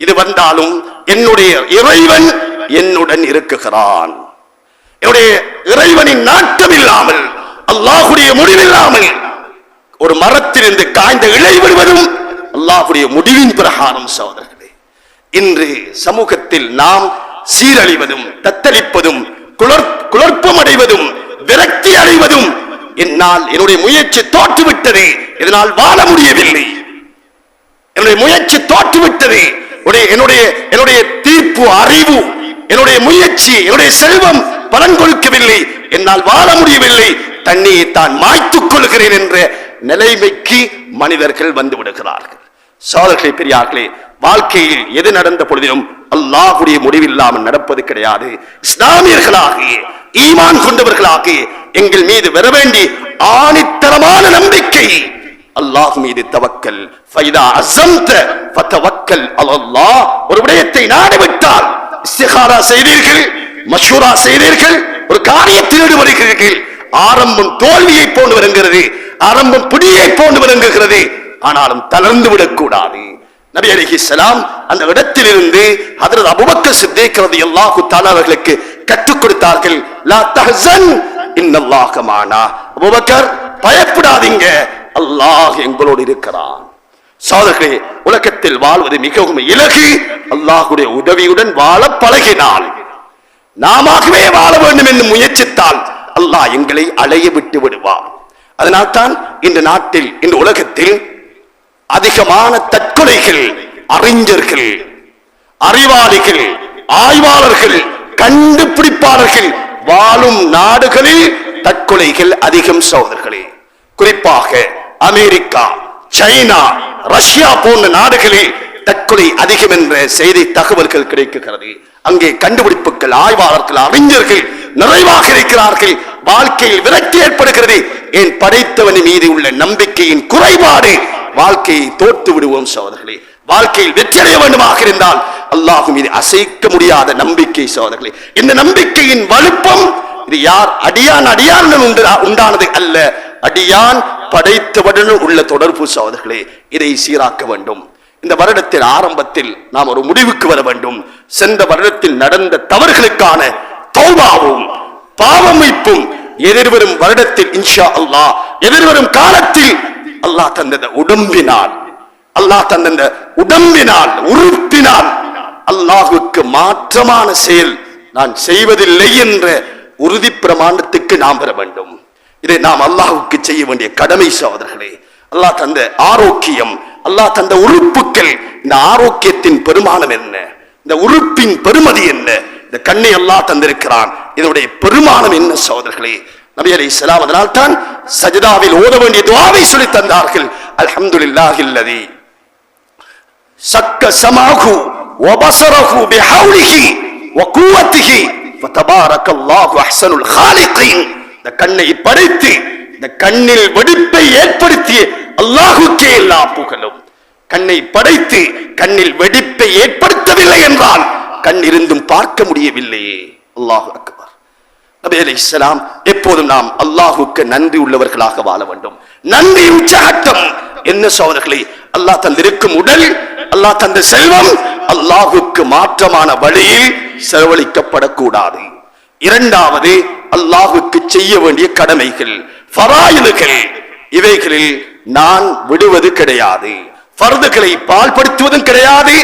இது வந்தாலும் என்னுடைய இறைவன் என்னுடன் இருக்குகிறான், என்னுடைய இறைவனின் நாட்டம் இல்லாமல், அல்லாஹ்வுடைய முடிவில்லாமல் ஒரு மரத்திலிருந்து காய்ந்த இலை விடுவதும் அல்லாஹ்வுடைய முடிவின் பிரகாரம் சகோதரர்களே. இன்று சமூகத்தில் நாம் சீரழிவதும், தத்தளிப்பதும், குழப்பம் அடைவதும், விரக்தி அடைவதும் என்னால் என்னுடைய முயற்சி தோற்றுவிட்டது, இதனால் வாழ முடியவில்லை, என்னுடைய முயற்சி தோற்றுவிட்டது, என்னுடைய தீர்ப்பு அறிவு, என்னுடைய முயற்சி, என்னுடைய செல்வம் பலன் கொடுக்கவில்லை, என்னால் வாழ முடியவில்லை, தண்ணியை தான் மாய்த்துக் கொள்கிறேன் என்ற நிலைமைக்கு மனிதர்கள் வந்து விடுகிறார்கள். சகோதரர்களே, பெரியார்களே, வாழ்க்கையில் எது நடந்த பொழுதிலும் அல்லாஹ்வுடைய முடிவில்லாமல் நடப்பது கிடையாது. இஸ்லாமியர்களாக ஈமான் கொண்டவர்களாக எங்கள் மீது வர வேண்டி ஆணித்தரமான நம்பிக்கை அல்லாஹ் மீது தவக்கல். ஃபைதா அஸம்த ஃபதவக்கல் அலல்லாஹ். ஒரு விடயத்தை நாடிவிட்டால் இஸ்திகாரா செய்தீர்கள், மஷூரா செய்தீர்கள், ஒரு காரியத்தில் ஈடுபடுகிறீர்கள், ஆரம்பம் தோல்வியை போன்று வருகிறது, ஆரம்பம் பிடியை போன்று வருகிறது, ஆனாலும் தளர்ந்து விடக்கூடாது. நபி அலைஹிஸ்ஸலாம் அந்த இடத்திலிருந்து ஹஜ்ரத் அபூபக்கர் சித்தீக் ரலியல்லாஹு தஆலா அவர்களுக்கு கற்றுக் கொடுத்தார்கள். லா தஹ்சன் இன்னல்லாஹ மானா. அபூபக்கர், பயப்படாதீங்க, அல்லாஹ் எங்களோடு இருக்கிறான். சகோதரர்களே, உலகத்தில் வாழ்வது மிகவும் இலகு. அல்லாஹ்வுடைய உதவியுடன் வாழ பழகினால், நாமவே வாழ வேண்டும் என்று முயற்சித்தால் அல்லாஹ் எங்களை அலைய விட்டு விடுவார். அதனால்தான் இந்த நாட்டில், இந்த உலகத்தில் அதிகமான தற்கொலைகள் அறிஞர்கள், அறிவாளிகள், ஆய்வாளர்கள், கண்டுபிடிப்பாளர்கள் வாழும் நாடுகளில் தற்கொலைகள் அதிகம். சகோதரர்களே, குறிப்பாக அமெரிக்கா, சைனா, ரஷ்யா போன்ற நாடுகளில் தற்கொலை அதிகம் என்ற செய்தி தகவல்கள் கிடைக்கிறது. அங்கே கண்டுபிடிப்புகள், ஆய்வாளர்கள், அறிஞர்கள் நிறைவாக இருக்கிறார்கள். வாழ்க்கையில் விரக்தி ஏற்படுகிறது. ஏன்? படைத்தவன் மீது உள்ள நம்பிக்கையின் குறைபாடு. வாழ்க்கையை தோற்று விடுவோம் சகோதரர்களே. வாழ்க்கையில் வெற்றியடைய வேண்டுமாக இருந்தால் அல்லாஹ் மீது அசைக்க முடியாத நம்பிக்கை சகோதரர்களே. இந்த நம்பிக்கையின் வலுப்பம் இது யார் அடியான் உண்டானது அல்ல, அடியான் படைத்தவுடன் உள்ள தொடர்பு சகோதரர்களே. இதை சீராக்க வேண்டும். இந்த வருடத்தின் ஆரம்பத்தில் நாம் ஒரு முடிவுக்கு வர வேண்டும். சென்ற வருடத்தில் நடந்த தவறுகளுக்கான தௌபாவும் பாவமீட்பும் எதிர்வரும் வருடத்தில் இன்ஷா அல்லாஹ், எதிர்வரும் காலத்தில் அல்லாஹ் தந்த உடம்பினால், அல்லாஹ் தந்த உடம்பினால், உறுப்பினால் அல்லாஹ்வுக்கு மாற்றமான செயல் நான் செய்வதில்லை என்ற உறுதி பிரமாணத்துக்கு நாம் பெற வேண்டும். இதை நாம் அல்லாஹ்வுக்கு செய்ய வேண்டிய கடமை சகோதரர்களே. அல்லாஹ் தந்த ஆரோக்கியம், அல்லாஹ் தந்த உறுப்புகள், இந்த ஆரோக்கியத்தின் பெருமானம் என்ன, இந்த உறுப்பின் பெருமதி என்ன, இந்த கண்ணை அல்லாஹ் தந்திருக்கிறான், இதனுடைய பெருமானம் என்ன சகோதரர்களே. நபி அலைஹிஸ்ஸலாம் அதனால் தான் சஜ்தாவில் ஓத வேண்டிய துஆவை சொல்லி தந்தார்கள். அல்ஹம்துலில்லாஹில்லதி சக்க சமாஹு வ பஸரஹு பிஹவுலிஹி வ குவத்திஹி ஃபதபாரக்கல்லாஹு அஹ்ஸனுல் காலிகீன். இந்த கண்ணை படைத்து இந்த கண்ணில் வெடிப்பை ஏற்படுத்திய அல்லாஹ்வுக்கே எல்லா புகழும். கண்ணை படைத்து கண்ணில் வெடிப்பை ஏற்படுத்தவில்லை என்றால் கண் இருந்தும் பார்க்க முடியவில்லையே. அல்லாஹு அக்பர். நபி அலைஹிஸ்ஸலாம் எப்போதும் நாம் அல்லாஹ்வுக்கு நன்றி உள்ளவர்களாக வாழ வேண்டும். நன்றி உச்சகட்டம் என்ன சகோதரர்களே? அல்லாஹ் தந்திருக்கும் உடல், அல்லாஹ் தந்த செல்வம் அல்லாஹ்வுக்கு மாற்றமான வழியில் செலவழிக்கப்படக்கூடாது. இரண்டாவது, அல்லாஹ்வுக்கு செய்ய வேண்டிய கடமைகள், ஃபராயில்கள், இவைகளில் நான் விடுவது கிடையாது. ஃபர்துகளை பால்படுத்துவதும் கிடையாது,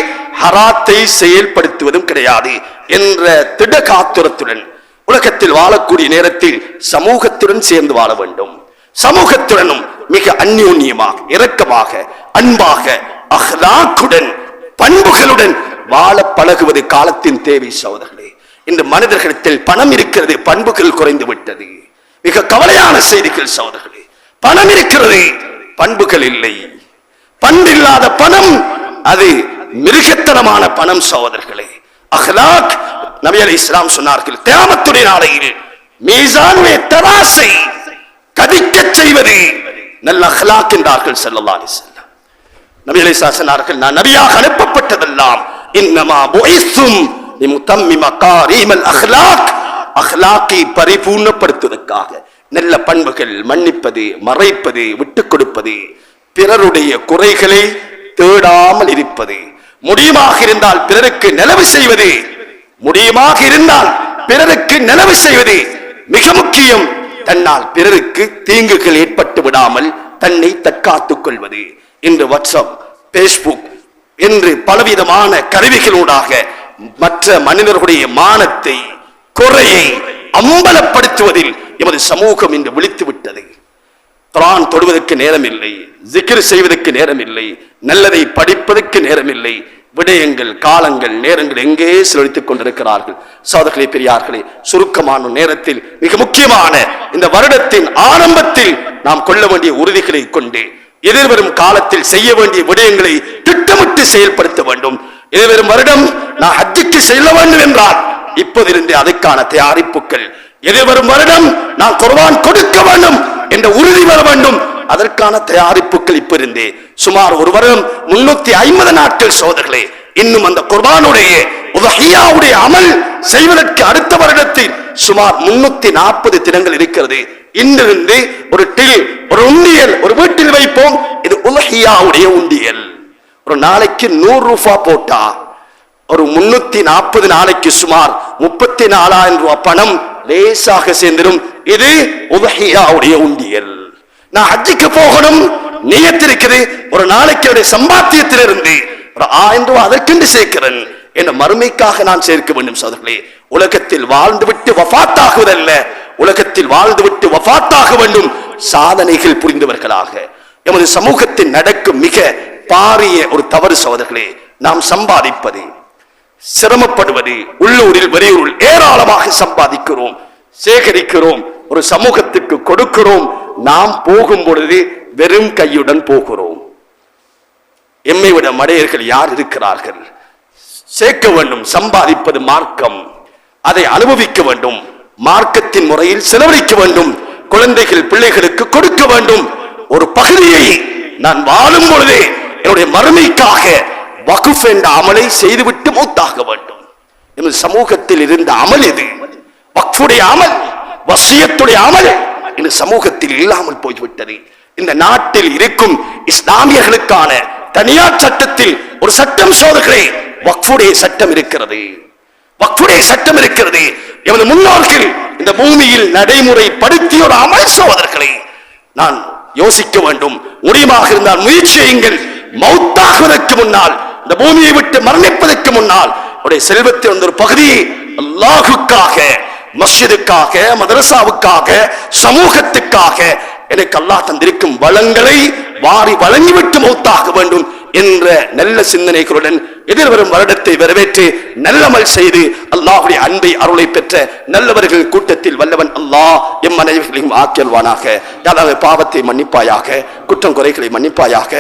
ஹராத்தை செயல்படுத்துவதும் கிடையாது என்ற திடகாத்துரத்துடன் உலகத்தில் வாழக்கூடிய நேரத்தில் சமூகத்துடன் சேர்ந்து வாழ வேண்டும். சமூகத்துடனும் மிக அந்யோன்யமாக, இரக்கமாக, அன்பாக, அஹ்லாக்குடன், பண்புகளுடன் வாழ பழகுவது காலத்தின் தேவை சகோதரர்களே. இந்த மனிதர்களிடத்தில் பணம் இருக்கிறது, பண்புகள் குறைந்து விட்டது. மிக கவலையான செய்திகள் சகோதரர்களே. பணம் இருக்கிறது, பண்புகள் இல்லை. பண்பில்லாத பணம் அது மிருகத்தனமான பணம் சகோதரர்களே. அஹ்லாக், நபி அலைஹிஸ்ஸலாம் சொன்னார்கள், கியாமத்துடைய நாளையில் மீசானுடைய தராசை கதிக்கச் செய்வது நல்ல அஹ்லாக் என்றார்கள் ஸல்லல்லாஹு அலைஹி வஸல்லம். நபி அலைஹிஸ்ஸலாம் சொன்னார்கள், நான் நபியாக அனுப்பப்பட்டதெல்லாம் இன்னமா புஇஸ்தும் லிமுத்தம்மிம மகாரீமல் அஹ்லாக், அஹ்லாக்கை பரிபூர்ணப்படுத்துவதற்காக. நல்ல பண்புகள், மன்னிப்பது, மறைப்பது, விட்டுக் கொடுப்பது, பிறருடைய குறைகளை தேடாமல் இருப்பது, முடியுமாக இருந்தால் பிறருக்கு நலவு செய்வது, முடியுமாக இருந்தால் பிறருக்கு நலவு செய்வது மிக முக்கியம். தன்னால் பிறருக்கு தீங்குகள் ஏற்பட்டு விடாமல் தன்னை தற்காத்துக் கொள்வது. இன்று வாட்ஸ்அப், பேஸ்புக் என்று பலவிதமான கருவிகளூடாக மற்ற மனிதர்களுடைய மானத்தை, குறையை அம்பலப்படுத்துவதில் எமது சமூகம் இன்று விழித்து விட்டது. குர்ஆன் தொடுவதற்கு நேரம் இல்லை, ஜிக்ர் செய்வதற்கு நேரம் இல்லை, நல்லதை படிப்பதற்கு நேரம் இல்லை. விடயங்கள், காலங்கள், நேரங்கள் எங்கே செலவழித்துக் கொண்டிருக்கிறார்கள். சகோதரர்களே, பெரியார்களே, சுருக்கமான நேரத்தில் மிக முக்கியமான இந்த வருடத்தின் ஆரம்பத்தில் நாம் கொள்ள வேண்டிய உறுதிகளை கொண்டு எதிர்வரும் காலத்தில் செய்ய வேண்டிய விடயங்களை திட்டமிட்டு செயல்படுத்த வேண்டும். எதிர்வரும் வருடம் நான் ஹஜ்ஜுக்கு செல்ல வேண்டும் என்றால் இப்போதிருந்து அதற்கான தயாரிப்புகள், எதிர்வரும் வருடம் நான் குர்ஆன் கொடுக்க வேண்டும் என்ற உறுதி வர வேண்டும், அதற்கான தயாரிப்புகள் இப்ப இருந்தே சுமார் ஒரு வருடம் 350 நாட்கள் சோதர்களே. இன்னும் அந்த குர்ஆனுடைய உதஹியாவுடைய அமல் செய்வதற்கு அடுத்த வருடத்தில் சுமார் 340 தினங்கள் இருக்கிறது. இன்றிருந்து ஒரு டில், ஒரு உண்டியல் ஒரு வீட்டில் வைப்போம். இது உதஹியாவுடைய உண்டியல். ஒரு நாளைக்கு 100 ரூபாய் போட்டா ஒரு 340 நாளைக்கு சுமார் 34,000 ரூபாய் பணம் லேசாக சேர்ந்திடும். இது உதஹியாவுடைய உண்டியல். நான் ஹஜ்ஜுக்கு போகணும் நியத்து இருக்குது, ஒரு நாளைக்கு சம்பாத்தியத்திலிருந்து ஒரு 1000 ரூபாய் அதற்கென்று சேர்க்கிறேன் என்ற மறுமைக்காக நான் சேர்க்க வேண்டும். சோதர்களே, உலகத்தில் வாழ்ந்துவிட்டு வஃபாத்தாகுவதல்ல, உலகத்தில் வாழ்ந்துவிட்டு வஃபாத்தாக வேண்டும் சாதனைகள் புரிந்தவர்களாக. எமது சமூகத்தில் நடக்கும் மிக பாரிய ஒரு தவறு சோதர்களே, நாம் சம்பாதிப்பது, சிரமப்படுவது, உள்ளூரில் வெளியூரில் ஏராளமாக சம்பாதிக்கிறோம், சேகரிக்கிறோம், ஒரு சமூகத்துக்கு கொடுக்கிறோம். நாம் போகும் பொழுது வெறும் கையுடன் போகிறோம். எம்மை விட மடையர்கள் யார் இருக்கிறார்கள்? சேர்க்க வேண்டும். சம்பாதிப்பது மார்க்கம், அதை அனுபவிக்க வேண்டும், மார்க்கத்தின் முறையில் செலவழிக்க வேண்டும், குழந்தைகள் பிள்ளைகளுக்கு கொடுக்க வேண்டும். ஒரு பகுதியை நான் வாழும் பொழுதே என்னுடைய மறுமைக்காக வக்ஃப் என்ற அமலை செய்துவிட்டு மௌத்தாக வேண்டும். எமது சமூகத்தில் இருந்த அமல் இது, வக்ஃபுடைய அமல், வசியத்துடைய அமல் இந்த சமூகத்தில் இல்லாமல் போய்விட்டது. இந்த நாட்டில் இருக்கும் இஸ்லாமியர்களுக்கான தனியார் சட்டத்தில் ஒரு சட்டம் சோதர்களே, வக்ஃபுடைய சட்டம் இருக்கிறது, வக்ஃபுடைய சட்டம் இருக்கிறது. எமது முன்னோர்கள் இந்த பூமியில் நடைமுறைப்படுத்திய ஒரு அமல் சோதர்களே, நான் யோசிக்க வேண்டும். முடியுமாக இருந்தால் முயற்சி செய்யுங்கள். மௌத்தாகுவதற்கு முன்னால், இந்த பூமியை விட்டு மரணிப்பதற்கு முன்னால் உடைய செல்வத்தின் ஒரு பகுதியை அல்லாஹுக்காக, மஸ்ஜிதுக்காக, மதரசாவுக்காக, சமூகத்துக்காக எனக்கு அல்லாஹ் தந்திருக்கும் வளங்களை வாரி வழங்கிவிட்டு மௌத்தாக வேண்டும் என்ற நல்ல சிந்தனைகளுடன் எதிர்வரும் வருடத்தை வரவேற்று நல்லமல் செய்து அல்லாஹ்வுடைய அன்பை அருளை பெற்ற நல்லவர்கள் கூட்டத்தில் வல்லவன் அல்லாஹ் எம் அனைவர்களையும் ஆக்கியல்வானாக. யாராவது பாவத்தை மன்னிப்பாயாக, குற்றம் குறைகளை மன்னிப்பாயாக.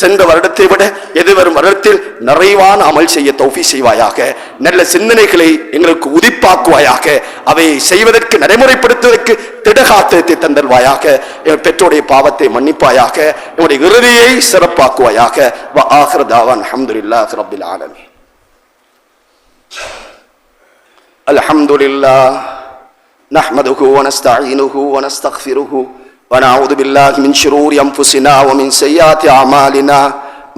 சென்ற வருடத்தை விட எதிர்வரும் வருடத்தில் நிறைவான அமல் செய்ய தௌஃபீக் செய்வாயாக. நல்ல சிந்தனைகளை எங்களுக்கு உதிப்பாக்குவாயாக. அவை செய்வதற்கு, நடைமுறைப்படுத்துவதற்கு திடகாத்திரத்தை தந்தல்வாயாக. என் பெற்றோருடைய பாவத்தை மன்னிப்பாயாக. என்னுடைய இறுதியை சிறப்பாக்குவாயாக. வ ஆகிரு தாவான் அல்ஹம்துலில்லாஹி ரப்பில் ஆலமீன். அல்ஹம்துலில்லாஹ் நஹ்மதுஹு வ நஸ்தஈனுஹு வ நஸ்தக்ஃபிருஹு வ நஊது பில்லாஹி மின் ஷுரூரி அன்ஃபுஸினா வ மின் ஸய்யிஆத்தி அமாலினா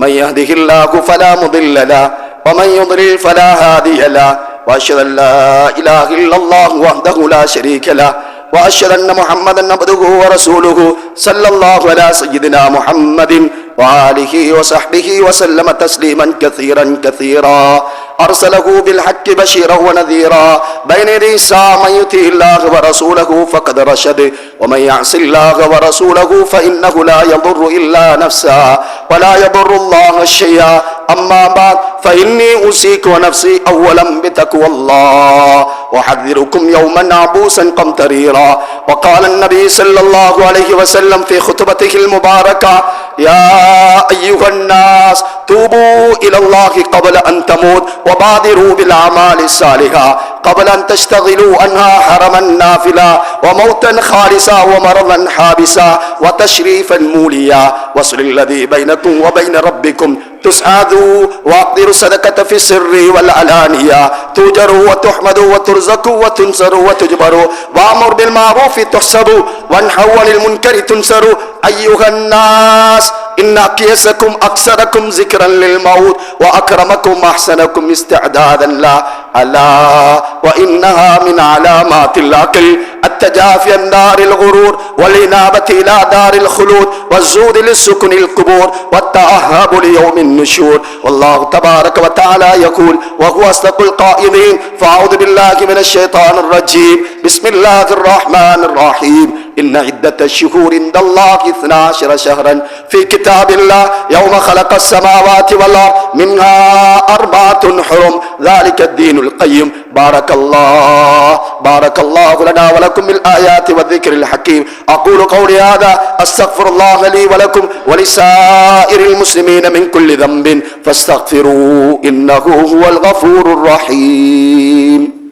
மன் யஹ்திஹில்லாஹு ஃபலா முதில்ல லஹு வ மன் யுضلل ஃபலா ஹாதிய லஹு வ அஷ்ஹது அன் லா இலாஹா இல்லல்லாஹு வஹ்தஹு லா ஷரீக லஹு وأشهد أن محمدا عبده ورسوله صلى الله على سيدنا محمد وآله وصحبه وسلم تسليما كثيرا كثيرا. أرسله بالحق بشيرا ونذيرا بين يدي الساعة. من يطع الله ورسوله فقد رشد ومن يعص الله ورسوله فإنه لا يضر إلا نفسه ولا يضر الله شيئا. أما بعد فإني أوصيك ونفسي أولا بتقوى الله وأحذركم يوما عبوسا قمطريرا. وقال النبي صلى الله عليه وسلم في خطبته المباركة: يا أيها الناس توبوا إلى الله قبل أن تموت وبادروا بالأعمال الصالحة قبل أن تشتغلوا عنها حرما نافلا وموتا خالصا ومرضا حابسا وتشريفا موليا. وصل الذي بينكم وبين ربكم تسعدوا واقدروا الصدقة في السر والعلانية توجروا وتحمدوا وترزقوا وتنصروا وتجبروا وامر بالمعروف تحسبوا وانهوا عن المنكر تنصروا. أيها الناس إن أكيسكم أكثركم ذكرا للموت وأكرمكم أحسنكم استعدادا له. ألا وإنها من علامات العقل التجافي عن دار الغرور والإنابة إلى دار الخلود والزود للسكن القبور والتأهب ليوم النشور. والله تبارك وتعالى يقول وهو أصدق القائلين: فأعوذ بالله من الشيطان الرجيم. بسم الله الرحمن الرحيم. إن عدة الشهور عند الله 12 شهرا في كتاب الله يوم خلق السماوات والأرض منها 4 حرم ذلك الدين القيم. بارك الله لنا ولكم بالآيات والذكر الحكيم. أقول قولي هذا أستغفر الله لي ولكم ولسائر المسلمين من كل ذنب فاستغفروا إنه هو الغفور الرحيم.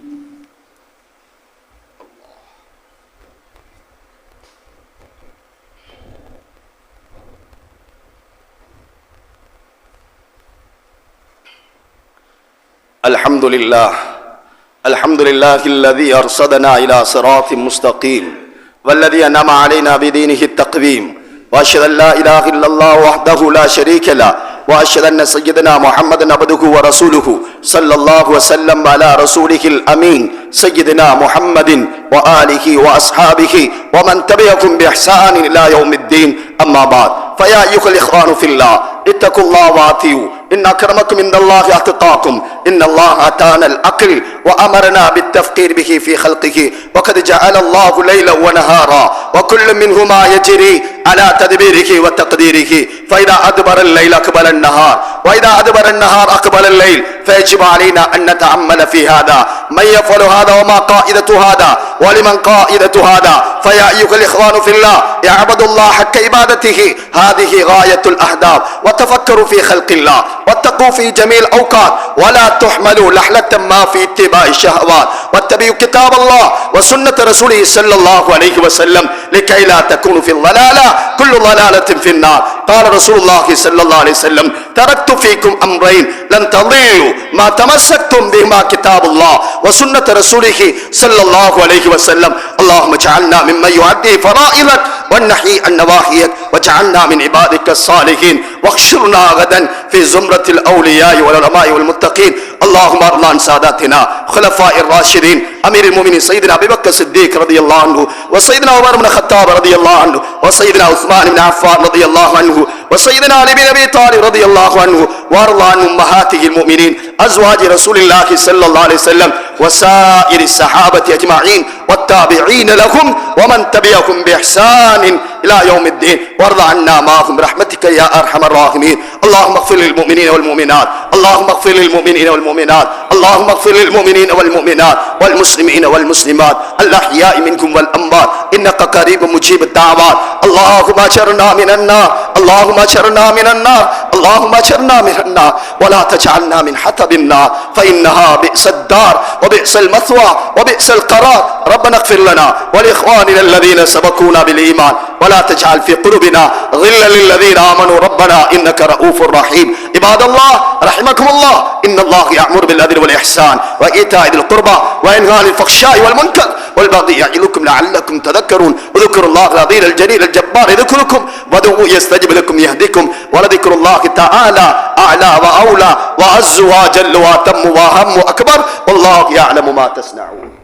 الحمد لله الذي أرشدنا إلى صراط مستقيم والذي أنعم علينا بدينه التقويم. وأشهد أن لا إله إلا الله وحده لا شريك له وأشهد أن سيدنا محمدا عبده ورسوله صلى الله وسلم على رسوله الأمين سيدنا محمد وآله وأصحابه ومن تبعهم بإحسان إلى يوم الدين. أما بعد فيا أيها الإخوان في الله اتقوا الله وأطيعوا إن أكرمكم عند الله أتقاكم. إن الله أتانا العقل وأمرنا بالتفكير به في خلقه وقد جعل الله ليلا ونهارا وكل منهما يجري على تدبيره وتقديره. فإذا أدبر الليل أقبل النهار وإذا أدبر النهار أقبل الليل. فيجب علينا أن نتأمل في هذا من يفعل هذا وما قائدة هذا ولمن قائدة هذا. فيا أيها الإخوان في الله اعبدوا الله حق عبادته هذه غاية الأهداف. وتفكروا في خلق الله واتقوا في جميع الأوقات ولا تحملوا لحلة ما في اتباع الشهوات واتبعوا كتاب الله وسنة رسوله صلى الله عليه وسلم لكي لا تكونوا في الضلالة كل ضلالة في النار. قال رسول الله صلى الله عليه وسلم تركت فيكم أمرين لن تضلوا ما تمسكتم بهما كتاب الله وسنة رسوله صلى الله عليه وسلم. اللهم اجعلنا ممن يؤدي فرائضك والنحي عن نواهيك واجعلنا من عبادك الصالحين واحشرنا غدا في زمرة الأولياء والعلماء والمتقين. اللهم ارض عن ساداتنا خلفاء الراشدين أمير المؤمنين سيدنا أبي بكر الصديق رضي الله عنه وسيدنا عمر بن الخطاب رضي الله عنه وسيدنا عثمان بن عفان رضي الله عنه وسيدنا علي بن أبي طالب رضي الله عنه وارض عن أمهاته المؤمنين أزواج رسول الله صلى الله عليه وسلم وسائر الصحابة أجمعين والتابعين لهم ومن تبعهم بإحسان إلى يوم الدين. وارض عنا معهم برحمتك يا أرحم الراحمين. اللهم اغفر للمؤمنين والمؤمنات اللهم اغفر للمؤمنين والمؤمنات اللهم اغفر للمؤمنين والمؤمنات والمسلمين والمسلمات الأحياء منكم والأموات إنك قريب مجيب الدعوات. اللهم اجرنا من النار اللهم اجرنا من النار اللهم اجرنا من النار ولا تجعلنا من حطب النار فإنها بئس الدار وبئس المثوى وبئس القرار. ربنا اغفر لنا ولإخواننا الذين سبقونا بالإيمان ولا تجعل في قلوبنا غلا للذين آمنوا ربنا إنك رؤوف رحيم. عباد الله رحمكم الله إن الله يأمر بالعدل والإحسان وإيتاء ذي القربى وينهى عن الفحشاء والمنكر والبغي يعظكم لعلكم تذكرون. وذكروا الله العظيم الجليل الجبار يذكركم وادعوه يستجب لكم يهدكم ولذكر الله تعالى أعلى وأولى وأعز وأجل وأتم وأهم وأكبر والله يعلم ما تصنعون.